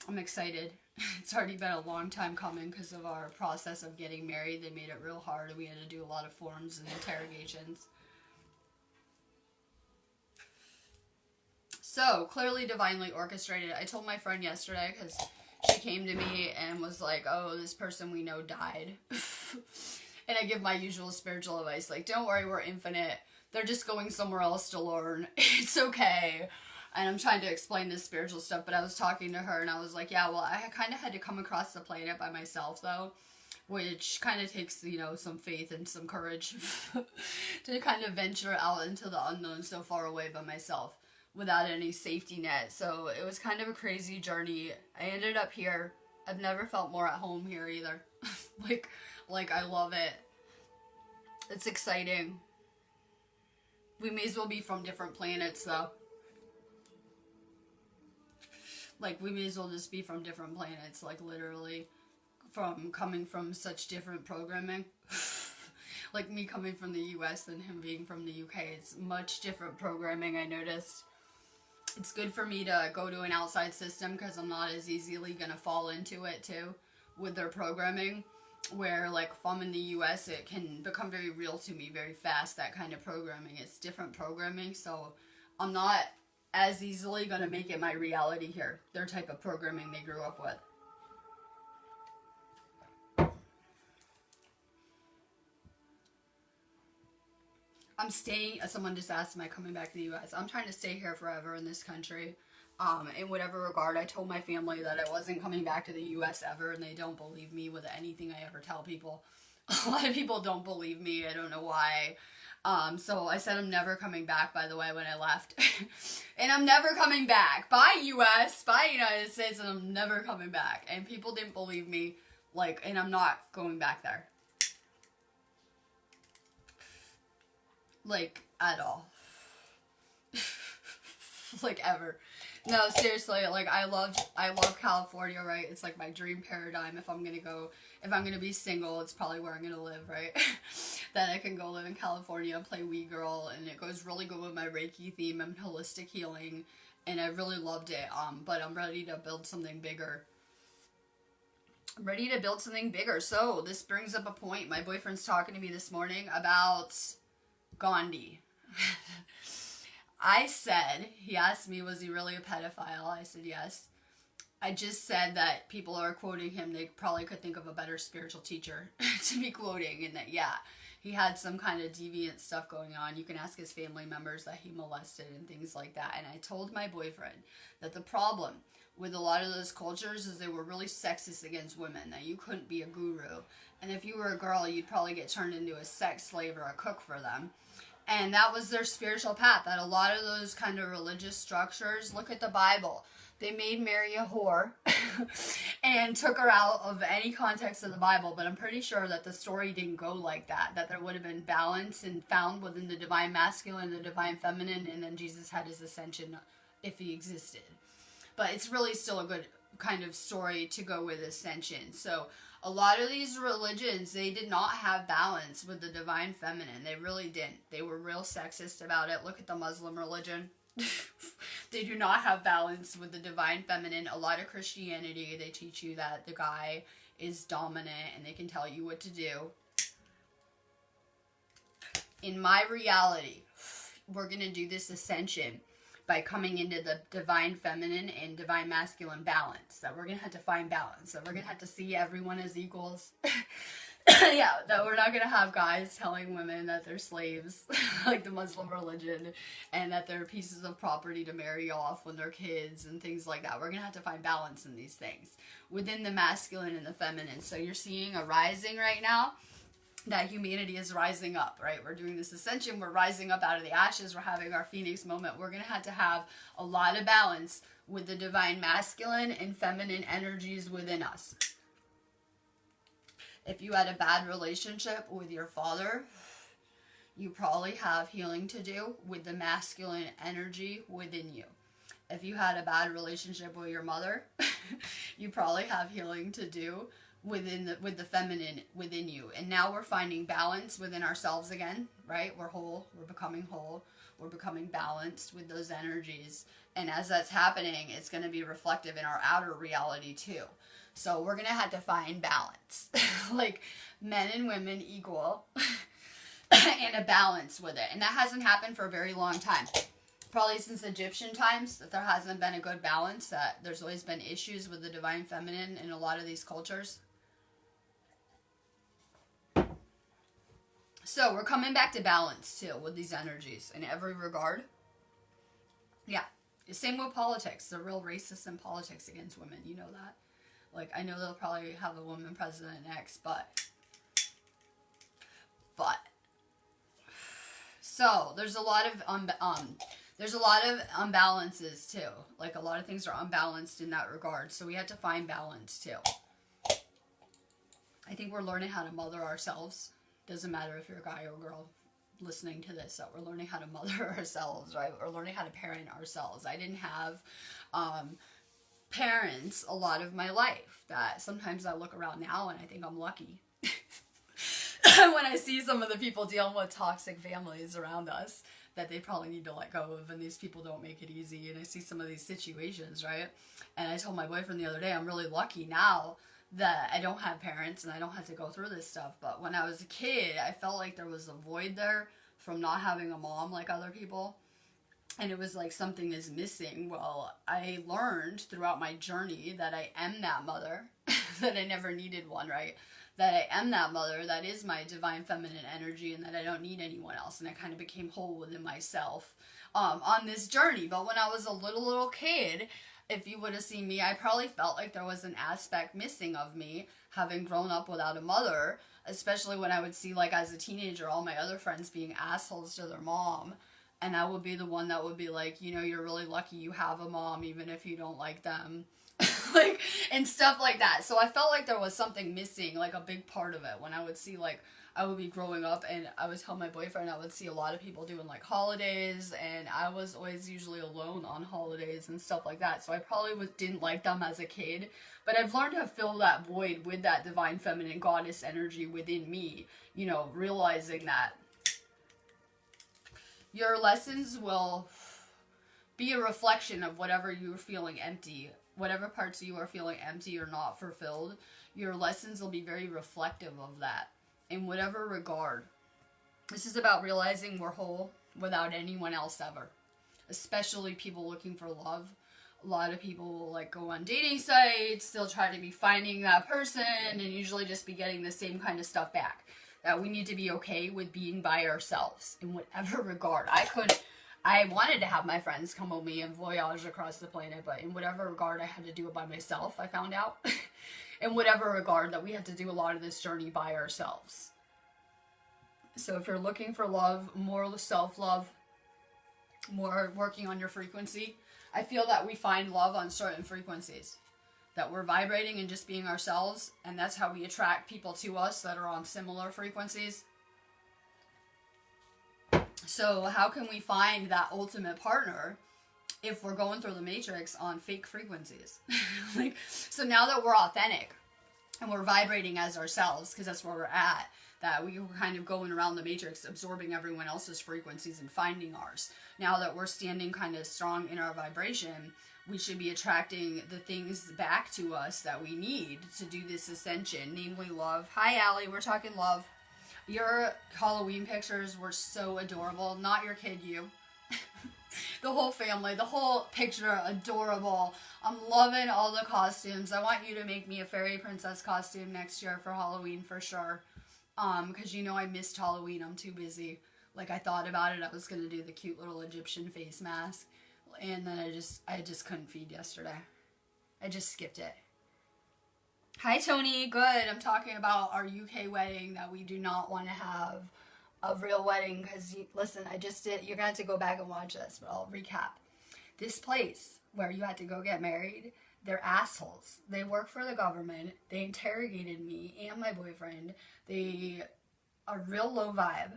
I'm excited. It's already been a long time coming because of our process of getting married. They made it real hard and we had to do a lot of forms and interrogations. So, clearly divinely orchestrated. I told my friend yesterday, because she came to me and was like, oh, this person we know died. And I give my usual spiritual advice, like, don't worry, we're infinite. They're just going somewhere else to learn. It's okay. And I'm trying to explain this spiritual stuff, but I was talking to her and I was like, yeah, well, I kind of had to come across the planet by myself, though. Which kind of takes, you know, some faith and some courage to kind of venture out into the unknown so far away by myself without any safety net. So it was kind of a crazy journey. I ended up here. I've never felt more at home here either. like I love it. It's exciting. We may as well be from different planets, though. Like, we may as well just be from different planets, like, literally. Coming from such different programming. Like me coming from the US and him being from the UK. It's much different programming, I noticed. It's good for me to go to an outside system because I'm not as easily going to fall into it too with their programming. Where like if I'm in the US, it can become very real to me very fast, that kind of programming. It's different programming, so I'm not as easily going to make it my reality here. Their type of programming they grew up with. I'm staying, someone just asked, am I coming back to the U.S.? I'm trying to stay here forever in this country. In whatever regard, I told my family that I wasn't coming back to the U.S. ever, and they don't believe me with anything I ever tell people. A lot of people don't believe me. I don't know why. So I said I'm never coming back, by the way, when I left. And I'm never coming back. Bye, U.S. Bye, United States, and I'm never coming back. And people didn't believe me, like, and I'm not going back there. Like, at all. Like, ever. No, seriously, like, I love California, right? It's like my dream paradigm. If I'm gonna be single, it's probably where I'm gonna live, right? Then I can go live in California and play Wii Girl, and it goes really good with my Reiki theme and holistic healing, and I really loved it, but I'm ready to build something bigger. So, this brings up a point. My boyfriend's talking to me this morning about Gandhi. I said, he asked me, was he really a pedophile? I said, yes. I just said that people are quoting him. They probably could think of a better spiritual teacher to be quoting, and that, yeah, he had some kind of deviant stuff going on. You can ask his family members that he molested and things like that. And I told my boyfriend that the problem with a lot of those cultures is they were really sexist against women, that you couldn't be a guru. And if you were a girl, you'd probably get turned into a sex slave or a cook for them. And that was their spiritual path, that a lot of those kind of religious structures, look at the Bible. They made Mary a whore and took her out of any context of the Bible, but I'm pretty sure that the story didn't go like that, that there would have been balance and found within the divine masculine and the divine feminine, and then Jesus had his ascension if he existed. But it's really still a good kind of story to go with ascension. So a lot of these religions, they did not have balance with the divine feminine. They really didn't. They were real sexist about it. Look at the Muslim religion. They do not have balance with the divine feminine. A lot of Christianity, they teach you that the guy is dominant and they can tell you what to do. In my reality, we're going to do this ascension by coming into the divine feminine and divine masculine balance. That we're going to have to find balance. That we're going to have to see everyone as equals. Yeah, that we're not going to have guys telling women that they're slaves, like the Muslim religion, and that they're pieces of property to marry off when they're kids and things like that. We're going to have to find balance in these things within the masculine and the feminine. So you're seeing a rising right now. That humanity is rising up, right? We're doing this ascension. We're rising up out of the ashes. We're having our phoenix moment. We're going to have a lot of balance with the divine masculine and feminine energies within us. If you had a bad relationship with your father, you probably have healing to do with the masculine energy within you. If you had a bad relationship with your mother, you probably have healing to do with the feminine within you. And now we're finding balance within ourselves again, right? We're whole, we're becoming balanced with those energies. And as that's happening, it's going to be reflective in our outer reality too. So we're going to have to find balance. Like men and women equal and a balance with it. And that hasn't happened for a very long time. probably since Egyptian times, that there hasn't been a good balance, that there's always been issues with the divine feminine in a lot of these cultures. So we're coming back to balance too with these energies in every regard. Yeah. Same with politics. They're real racist in politics against women. You know that. Like, I know they'll probably have a woman president next, but so there's a lot of unbalances too. Like, a lot of things are unbalanced in that regard. So we have to find balance too. I think we're learning how to mother ourselves. Doesn't matter if you're a guy or a girl listening to this, that we're learning how to mother ourselves, right? We're learning how to parent ourselves. I didn't have parents a lot of my life. That sometimes I look around now and I think I'm lucky. When I see some of the people dealing with toxic families around us that they probably need to let go of, and these people don't make it easy, and I see some of these situations, right? And I told my boyfriend the other day, I'm really lucky now that I don't have parents and I don't have to go through this stuff. But when I was a kid, I felt like there was a void there from not having a mom like other people. And it was like something is missing. Well, I learned throughout my journey that I am that mother, that I never needed one, right? That I am that mother, that is my divine feminine energy, and that I don't need anyone else. And I kind of became whole within myself on this journey. But when I was a little kid, if you would have seen me, I probably felt like there was an aspect missing of me, having grown up without a mother, especially when I would see, like, as a teenager, all my other friends being assholes to their mom. And I would be the one that would be like, you know, you're really lucky you have a mom, even if you don't like them. Like, and stuff like that. So I felt like there was something missing, like a big part of it. When I would see, like, I would be growing up and I would tell my boyfriend I would see a lot of people doing, like, holidays, and I was always usually alone on holidays and stuff like that. So I probably didn't like them as a kid. But I've learned to fill that void with that divine feminine goddess energy within me, you know, realizing that your lessons will be a reflection of whatever you're feeling empty. Whatever parts of you are feeling empty or not fulfilled, your lessons will be very reflective of that in whatever regard. This is about realizing we're whole without anyone else ever. Especially people looking for love. A lot of people will, like, go on dating sites, they'll try to be finding that person, and usually just be getting the same kind of stuff back. That we need to be okay with being by ourselves in whatever regard. I wanted to have my friends come with me and voyage across the planet, but in whatever regard I had to do it by myself, I found out. In whatever regard that we had to do a lot of this journey by ourselves. So if you're looking for love, more self-love, more working on your frequency, I feel that we find love on certain frequencies. That we're vibrating and just being ourselves, and that's how we attract people to us that are on similar frequencies. So how can we find that ultimate partner if we're going through the matrix on fake frequencies? Like, so now that we're authentic and we're vibrating as ourselves, because that's where we're at, that we were kind of going around the matrix, absorbing everyone else's frequencies and finding ours. Now that we're standing kind of strong in our vibration, we should be attracting the things back to us that we need to do this ascension, namely love. Hi, Allie. We're talking love. Your Halloween pictures were so adorable. Not your kid, you. The whole family, the whole picture, adorable. I'm loving all the costumes. I want you to make me a fairy princess costume next year for Halloween for sure. Because you know I missed Halloween. I'm too busy. Like, I thought about it. I was going to do the cute little Egyptian face mask. And then I just couldn't feed yesterday. I just skipped it. Hi, Tony. Good. I'm talking about our UK wedding, that we do not want to have a real wedding because, listen, I just did. You're going to have to go back and watch this, but I'll recap. This place where you had to go get married, they're assholes. They work for the government. They interrogated me and my boyfriend. They are real low vibe.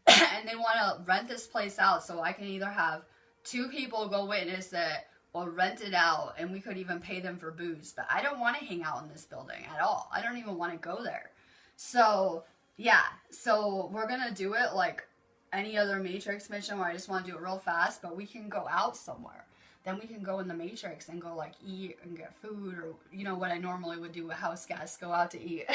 And they want to rent this place out so I can either have 2 people go witness it or rent it out, and we could even pay them for booze. But I don't want to hang out in this building at all. I don't even want to go there. So, yeah. So, we're going to do it like any other Matrix mission where I just want to do it real fast, but we can go out somewhere. Then we can go in the Matrix and go, like, eat and get food, or, you know, what I normally would do with house guests, go out to eat.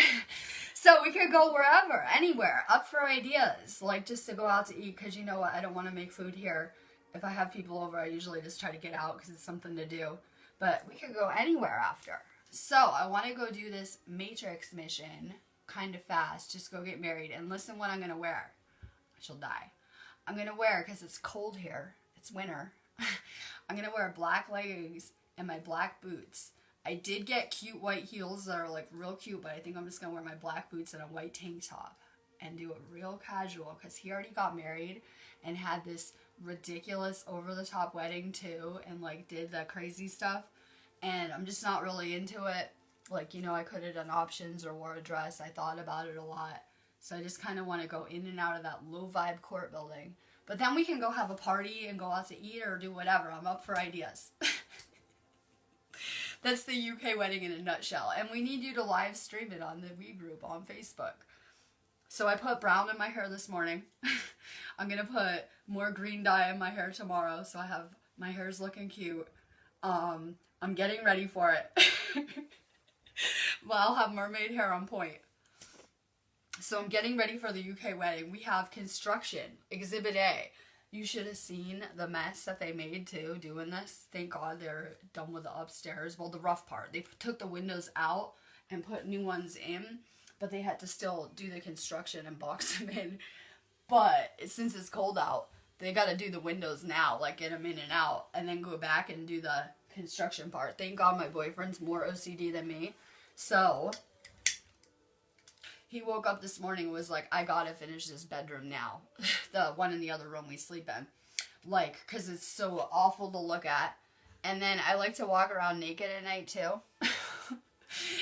So we could go wherever, anywhere, up for ideas, like, just to go out to eat, because you know what, I don't want to make food here. If I have people over, I usually just try to get out because it's something to do. But we could go anywhere after. So I want to go do this Matrix mission kind of fast. Just go get married. And listen what I'm going to wear. I shall die. I'm going to wear, because it's cold here. It's winter. I'm going to wear black leggings and my black boots. I did get cute white heels that are like real cute, but I think I'm just going to wear my black boots and a white tank top and do it real casual, because he already got married and had this ridiculous over-the-top wedding too, and like did the crazy stuff, and I'm just not really into it. Like, you know, I could have done options or wore a dress. I thought about it a lot, so I just kind of want to go in and out of that low vibe court building, but then we can go have a party and go out to eat or do whatever. I'm up for ideas. That's the UK wedding in a nutshell, and we need you to live stream it on the We group on Facebook. So I put brown in my hair this morning. I'm going to put more green dye in my hair tomorrow, so I have, my hair's looking cute. I'm getting ready for it. But I'll have mermaid hair on point. So I'm getting ready for the UK wedding. We have construction, Exhibit A. You should have seen the mess that they made too doing this. Thank God they're done with the upstairs. Well, the rough part. They took the windows out and put new ones in, but they had to still do the construction and box them in. But since it's cold out, they got to do the windows now, like get them in and out, and then go back and do the construction part. Thank God my boyfriend's more OCD than me. So he woke up this morning and was like, I gotta finish this bedroom now. The one in the other room we sleep in. Like, because it's so awful to look at. And then I like to walk around naked at night too.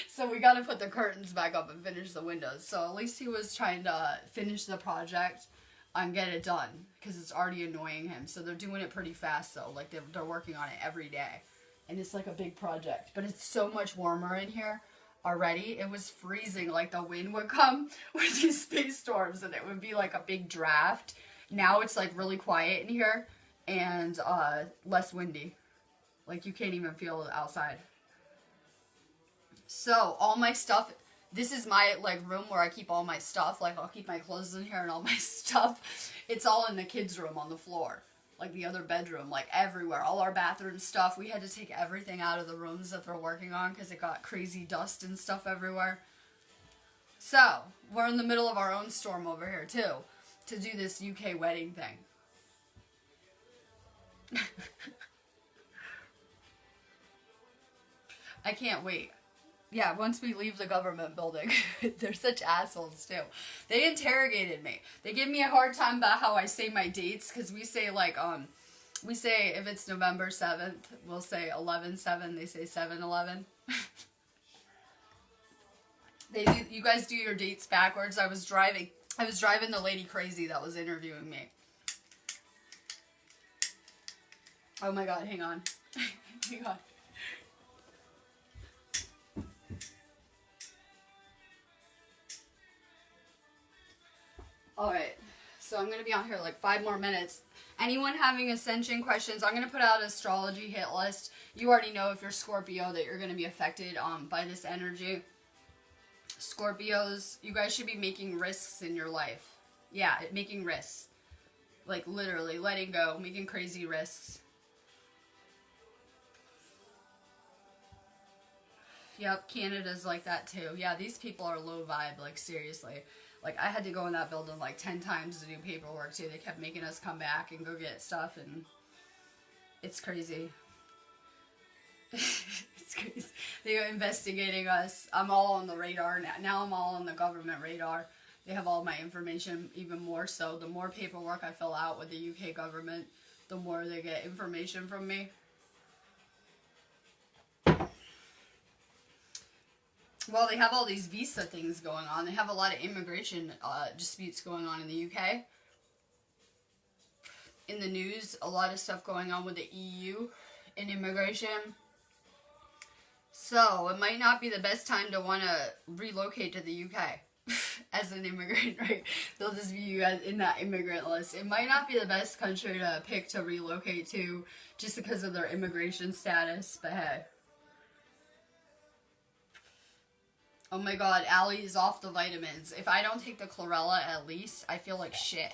So we gotta put the curtains back up and finish the windows. So at least he was trying to finish the project and get it done, because it's already annoying him. So they're doing it pretty fast though. Like they're working on it every day. And it's like a big project. But it's so much warmer in here already. It was freezing. Like the wind would come with these space storms and it would be like a big draft. Now it's like really quiet in here and less windy. Like you can't even feel it outside. So all my stuff, this is my like room where I keep all my stuff. Like I'll keep my clothes in here and all my stuff. It's all in the kids' room on the floor. Like the other bedroom, like everywhere. All our bathroom stuff. We had to take everything out of the rooms that they're working on because it got crazy dust and stuff everywhere. So we're in the middle of our own storm over here too, to do this UK wedding thing. I can't wait. Yeah, once we leave the government building. They're such assholes, too. They interrogated me. They give me a hard time about how I say my dates, because we say, like, we say if it's November 7th, we'll say 11/7. They say 7/11. You guys do your dates backwards. I was driving the lady crazy that was interviewing me. Oh my God, hang on. Hang on. Alright, so I'm going to be on here like 5 more minutes. Anyone having Ascension questions, I'm going to put out an astrology hit list. You already know if you're Scorpio that you're going to be affected by this energy. Scorpios, you guys should be making risks in your life. Yeah, making risks. Like literally letting go, making crazy risks. Yep, Canada's like that too. Yeah, these people are low vibe, like seriously. Like, I had to go in that building like 10 times to do paperwork, too. They kept making us come back and go get stuff, and it's crazy. It's crazy. They are investigating us. I'm all on the radar now. Now I'm all on the government radar. They have all my information even more so. The more paperwork I fill out with the UK government, the more they get information from me. Well, they have all these visa things going on. They have a lot of immigration disputes going on in the UK. In the news, a lot of stuff going on with the EU in immigration. So, it might not be the best time to want to relocate to the UK as an immigrant, right? They'll just view you as in that immigrant list. It might not be the best country to pick to relocate to just because of their immigration status, but hey. Oh my God, Allie is off the vitamins. If I don't take the chlorella at least, I feel like shit.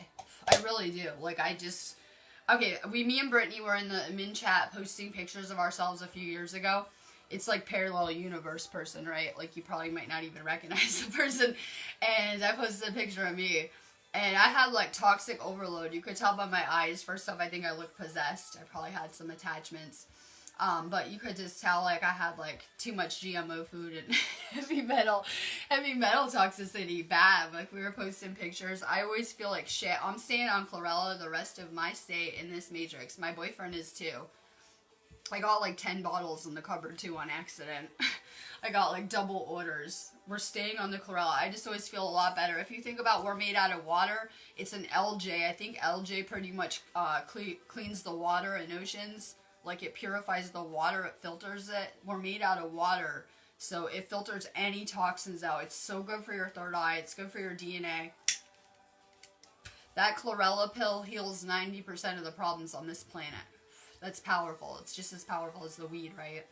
I really do. Like, Okay, me and Brittany were in the Min chat posting pictures of ourselves a few years ago. It's like parallel universe person, right? Like you probably might not even recognize the person. And I posted a picture of me. And I had like toxic overload. You could tell by my eyes. First off, I think I looked possessed. I probably had some attachments. But you could just tell like I had like too much GMO food and heavy metal toxicity. Bad. Like we were posting pictures. I always feel like shit. I'm staying on chlorella the rest of my stay in this matrix. My boyfriend is too. I got like 10 bottles in the cupboard too on accident. I got like double orders. We're staying on the chlorella. I just always feel a lot better. If you think about we're made out of water, it's an LJ. I think LJ pretty much cleans the water in oceans. Like it purifies the water, it filters it. We're made out of water, so it filters any toxins out. It's so good for your third eye. It's good for your DNA. That chlorella pill heals 90% of the problems on this planet. That's powerful. It's just as powerful as the weed, right?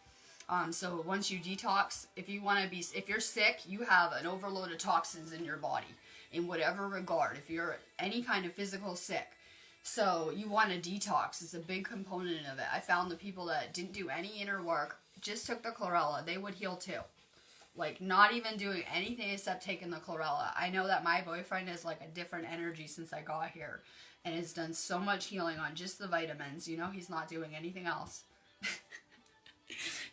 So once you detox, if you're sick, you have an overload of toxins in your body in whatever regard. If you're any kind of physical sick, so you want to detox. It's a big component of it. I found the people that didn't do any inner work, just took the chlorella, they would heal too. Like not even doing anything except taking the chlorella. I know that my boyfriend is like a different energy since I got here and has done so much healing on just the vitamins. You know, he's not doing anything else.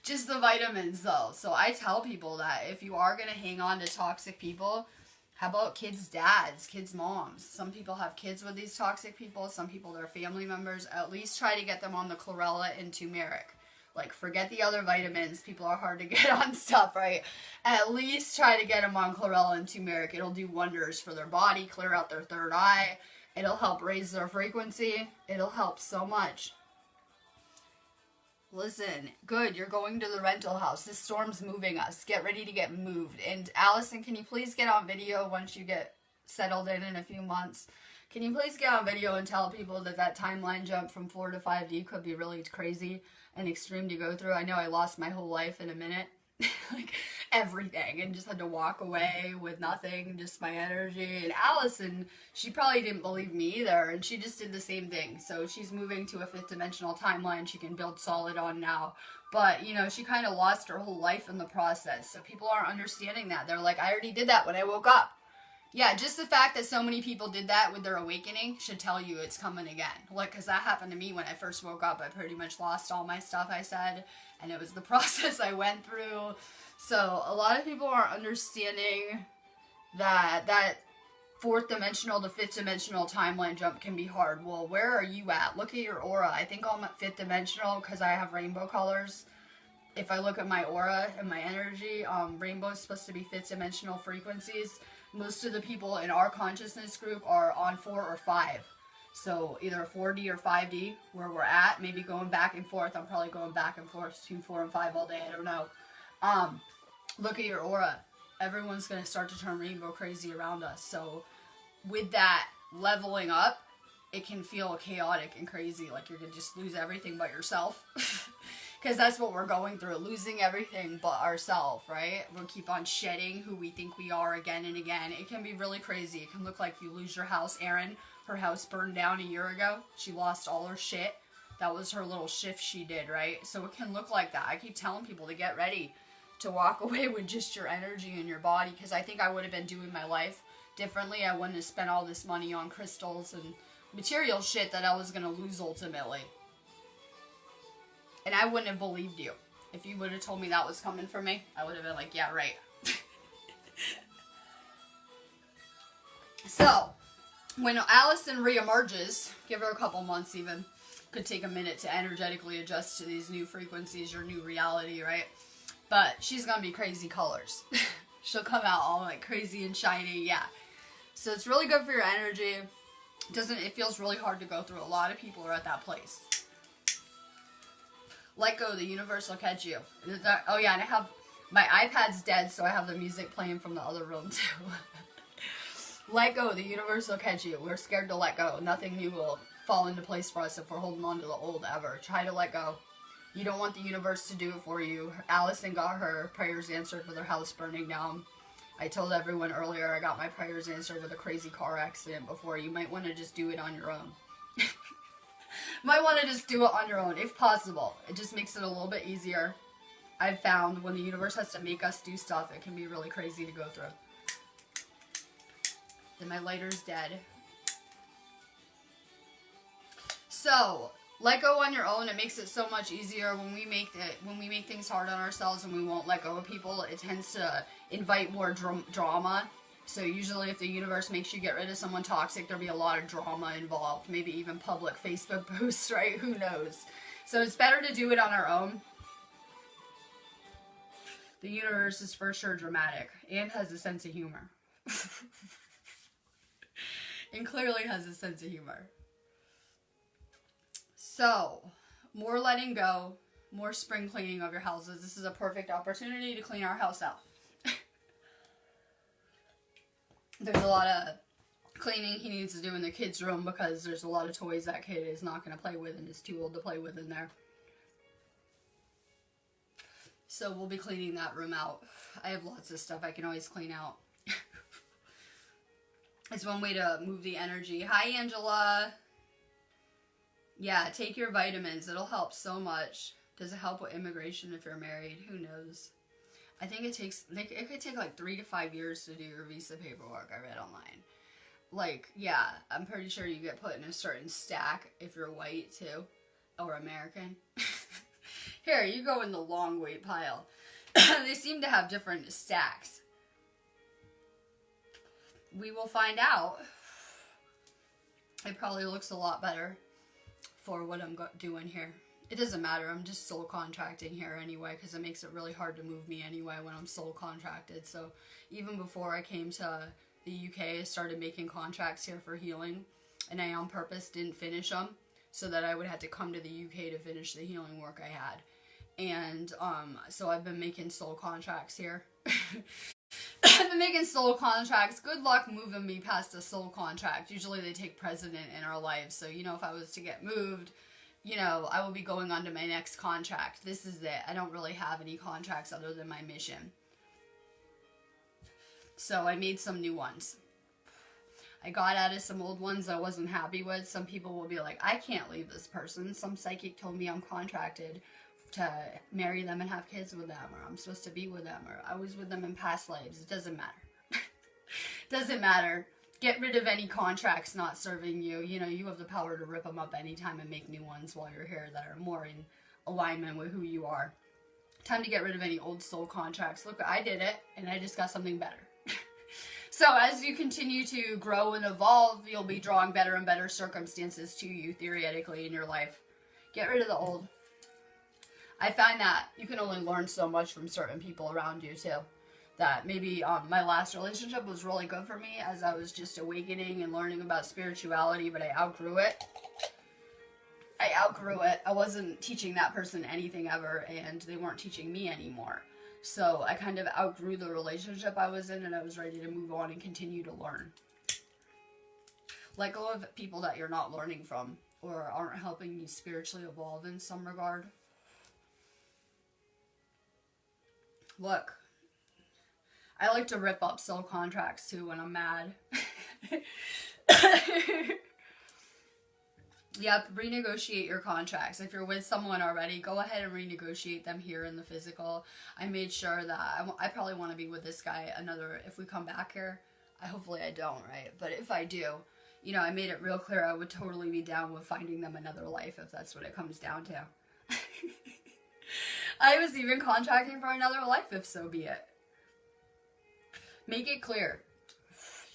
Just the vitamins though. So I tell people that if you are going to hang on to toxic people, how about kids' dads, kids' moms? Some people have kids with these toxic people. Some people, they're family members. At least try to get them on the chlorella and turmeric. Like, forget the other vitamins. People are hard to get on stuff, right? At least try to get them on chlorella and turmeric. It'll do wonders for their body, clear out their third eye. It'll help raise their frequency. It'll help so much. Listen, good, you're going to the rental house. This storm's moving us. Get ready to get moved. And Allison, can you please get on video once you get settled in a few months? Can you please get on video and tell people that timeline jump from 4 to 5D could be really crazy and extreme to go through? I know I lost my whole life in a minute. Like, everything. And just had to walk away with nothing, just my energy. And Allison, she probably didn't believe me either. And she just did the same thing. So she's moving to a 5th dimensional timeline she can build solid on now. But, you know, she kind of lost her whole life in the process. So people aren't understanding that. They're like, I already did that when I woke up. Yeah, just the fact that so many people did that with their awakening should tell you it's coming again. Like, because that happened to me when I first woke up. I pretty much lost all my stuff I said, and it was the process I went through. So a lot of people aren't understanding that 4th dimensional to 5th dimensional timeline jump can be hard. Well, where are you at? Look at your aura. I think I'm at 5th dimensional because I have rainbow colors. If I look at my aura and my energy, rainbow is supposed to be 5th dimensional frequencies. Most of the people in our consciousness group are on 4 or 5. So either 4D or 5D, where we're at, maybe going back and forth. I'm probably going back and forth between 4 and 5 all day. I don't know. Look at your aura. Everyone's going to start to turn rainbow crazy around us. So with that leveling up, it can feel chaotic and crazy. Like you're going to just lose everything but yourself. Because that's what we're going through, losing everything but ourselves, right? We'll keep on shedding who we think we are again and again. It can be really crazy. It can look like you lose your house. Erin, her house burned down a year ago. She lost all her shit. That was her little shift she did, right? So it can look like that. I keep telling people to get ready to walk away with just your energy and your body, because I think I would have been doing my life differently. I wouldn't have spent all this money on crystals and material shit that I was going to lose ultimately. And I wouldn't have believed you. If you would have told me that was coming for me, I would have been like, yeah, right. So, when Allison reemerges, give her a couple months even, could take a minute to energetically adjust to these new frequencies, your new reality, right? But she's going to be crazy colors. She'll come out all like crazy and shiny, yeah. So it's really good for your energy. It feels really hard to go through. A lot of people are at that place. Let go, the universe will catch you. Oh yeah, and I have, my iPad's dead, so I have the music playing from the other room too. Let go, the universe will catch you. We're scared to let go. Nothing new will fall into place for us if we're holding on to the old ever. Try to let go. You don't want the universe to do it for you. Allison got her prayers answered with her house burning down. I told everyone earlier I got my prayers answered with a crazy car accident before. You might want to just do it on your own. Might want to just do it on your own, if possible. It just makes it a little bit easier. I've found when the universe has to make us do stuff, it can be really crazy to go through. Then my lighter's dead. So, let go on your own. It makes it so much easier when we make things hard on ourselves and we won't let go of people. It tends to invite more drama. So usually if the universe makes you get rid of someone toxic, there'll be a lot of drama involved. Maybe even public Facebook posts, right? Who knows? So it's better to do it on our own. The universe is for sure dramatic and has a sense of humor. And clearly has a sense of humor. So, more letting go, more spring cleaning of your houses. This is a perfect opportunity to clean our house out. There's a lot of cleaning he needs to do in the kids' room because there's a lot of toys that kid is not going to play with and is too old to play with in there. So we'll be cleaning that room out. I have lots of stuff I can always clean out. It's one way to move the energy. Hi, Angela. Yeah, take your vitamins. It'll help so much. Does it help with immigration if you're married? Who knows? I think it could take like 3 to 5 years to do your visa paperwork. I read online. Like, yeah, I'm pretty sure you get put in a certain stack if you're white too, or American. Here, you go in the long wait pile. They seem to have different stacks. We will find out. It probably looks a lot better for what I'm doing here. It doesn't matter. I'm just soul contracting here anyway because it makes it really hard to move me anyway when I'm soul contracted. So even before I came to the UK, I started making contracts here for healing, and I on purpose didn't finish them so that I would have to come to the UK to finish the healing work I had. And so I've been making soul contracts here. I've been making soul contracts. Good luck moving me past a soul contract. Usually they take precedent in our lives. So, you know, if I was to get moved, you know, I will be going on to my next contract. This is it. I don't really have any contracts other than my mission. So I made some new ones. I got out of some old ones I wasn't happy with. Some people will be like, I can't leave this person. Some psychic told me I'm contracted to marry them and have kids with them, or I'm supposed to be with them, or I was with them in past lives. It doesn't matter. Doesn't matter. Get rid of any contracts not serving you. You know, you have the power to rip them up anytime and make new ones while you're here that are more in alignment with who you are. Time to get rid of any old soul contracts. Look, I did it, and I just got something better. So as you continue to grow and evolve, you'll be drawing better and better circumstances to you, theoretically, in your life. Get rid of the old. I find that you can only learn so much from certain people around you, too. That maybe my last relationship was really good for me as I was just awakening and learning about spirituality, but I outgrew it. I wasn't teaching that person anything ever, and they weren't teaching me anymore. So I kind of outgrew the relationship I was in, and I was ready to move on and continue to learn. Let go of people that you're not learning from or aren't helping you spiritually evolve in some regard. Look, I like to rip up soul contracts too when I'm mad. Yep, renegotiate your contracts. If you're with someone already, go ahead and renegotiate them here in the physical. I made sure that I probably want to be with this guy if we come back here. Hopefully I don't, right? But if I do, you know, I made it real clear I would totally be down with finding them another life if that's what it comes down to. I was even contracting for another life if so be it. Make it clear.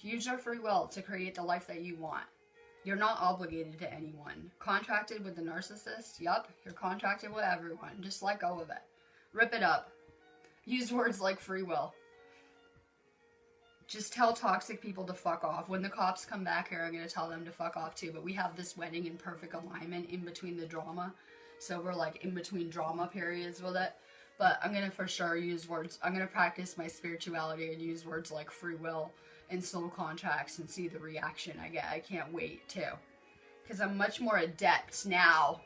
Use your free will to create the life that you want. You're not obligated to anyone. Contracted with the narcissist? Yup, you're contracted with everyone. Just let go of it. Rip it up. Use words like free will. Just tell toxic people to fuck off. When the cops come back here, I'm going to tell them to fuck off too. But we have this wedding in perfect alignment in between the drama. So we're like in between drama periods with it. But I'm going to for sure use words. I'm going to practice my spirituality and use words like free will and soul contracts and see the reaction I get. I can't wait too. Because I'm much more adept now.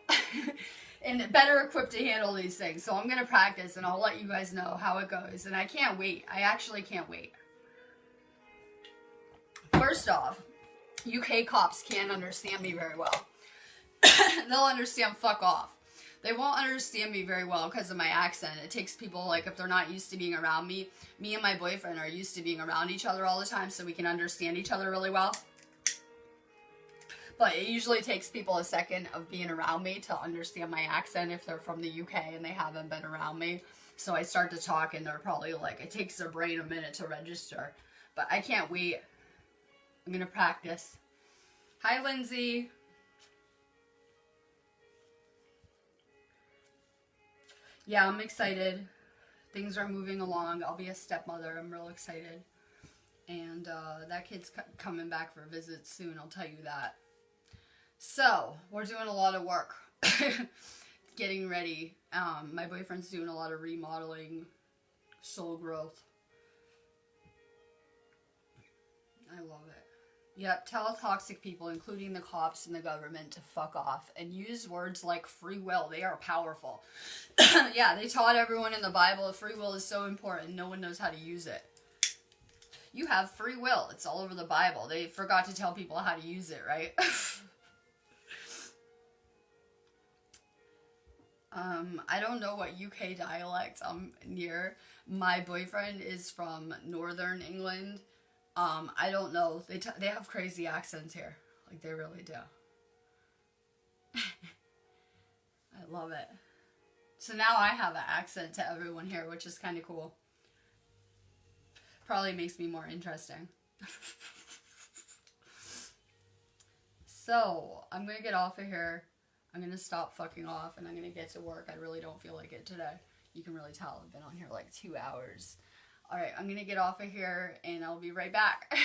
And better equipped to handle these things. So I'm going to practice and I'll let you guys know how it goes. And I can't wait. I actually can't wait. First off, UK cops can't understand me very well. they'll understand fuck off. They won't understand me very well because of my accent. It takes people, like, if they're not used to being around me, me and my boyfriend are used to being around each other all the time so we can understand each other really well. But it usually takes people a second of being around me to understand my accent if they're from the UK and they haven't been around me. So I start to talk and they're probably like, it takes their brain a minute to register. But I can't wait. I'm going to practice. Hi, Lindsay. Yeah, I'm excited. Things are moving along. I'll be a stepmother. I'm real excited. And that kid's coming back for visits soon, I'll tell you that. So, we're doing a lot of work. Getting ready. My boyfriend's doing a lot of remodeling, soul growth. I love it. Yep, tell toxic people, including the cops and the government, to fuck off. And use words like free will. They are powerful. Yeah, they taught everyone in the Bible that free will is so important. No one knows how to use it. You have free will. It's all over the Bible. They forgot to tell people how to use it, right? I don't know what UK dialect I'm near. My boyfriend is from Northern England. I don't know. They have crazy accents here. Like, they really do. I love it. So now I have an accent to everyone here, which is kind of cool. Probably makes me more interesting. So, I'm going to get off of here. I'm going to stop fucking off and I'm going to get to work. I really don't feel like it today. You can really tell I've been on here like 2 hours. Alright, I'm going to get off of here and I'll be right back.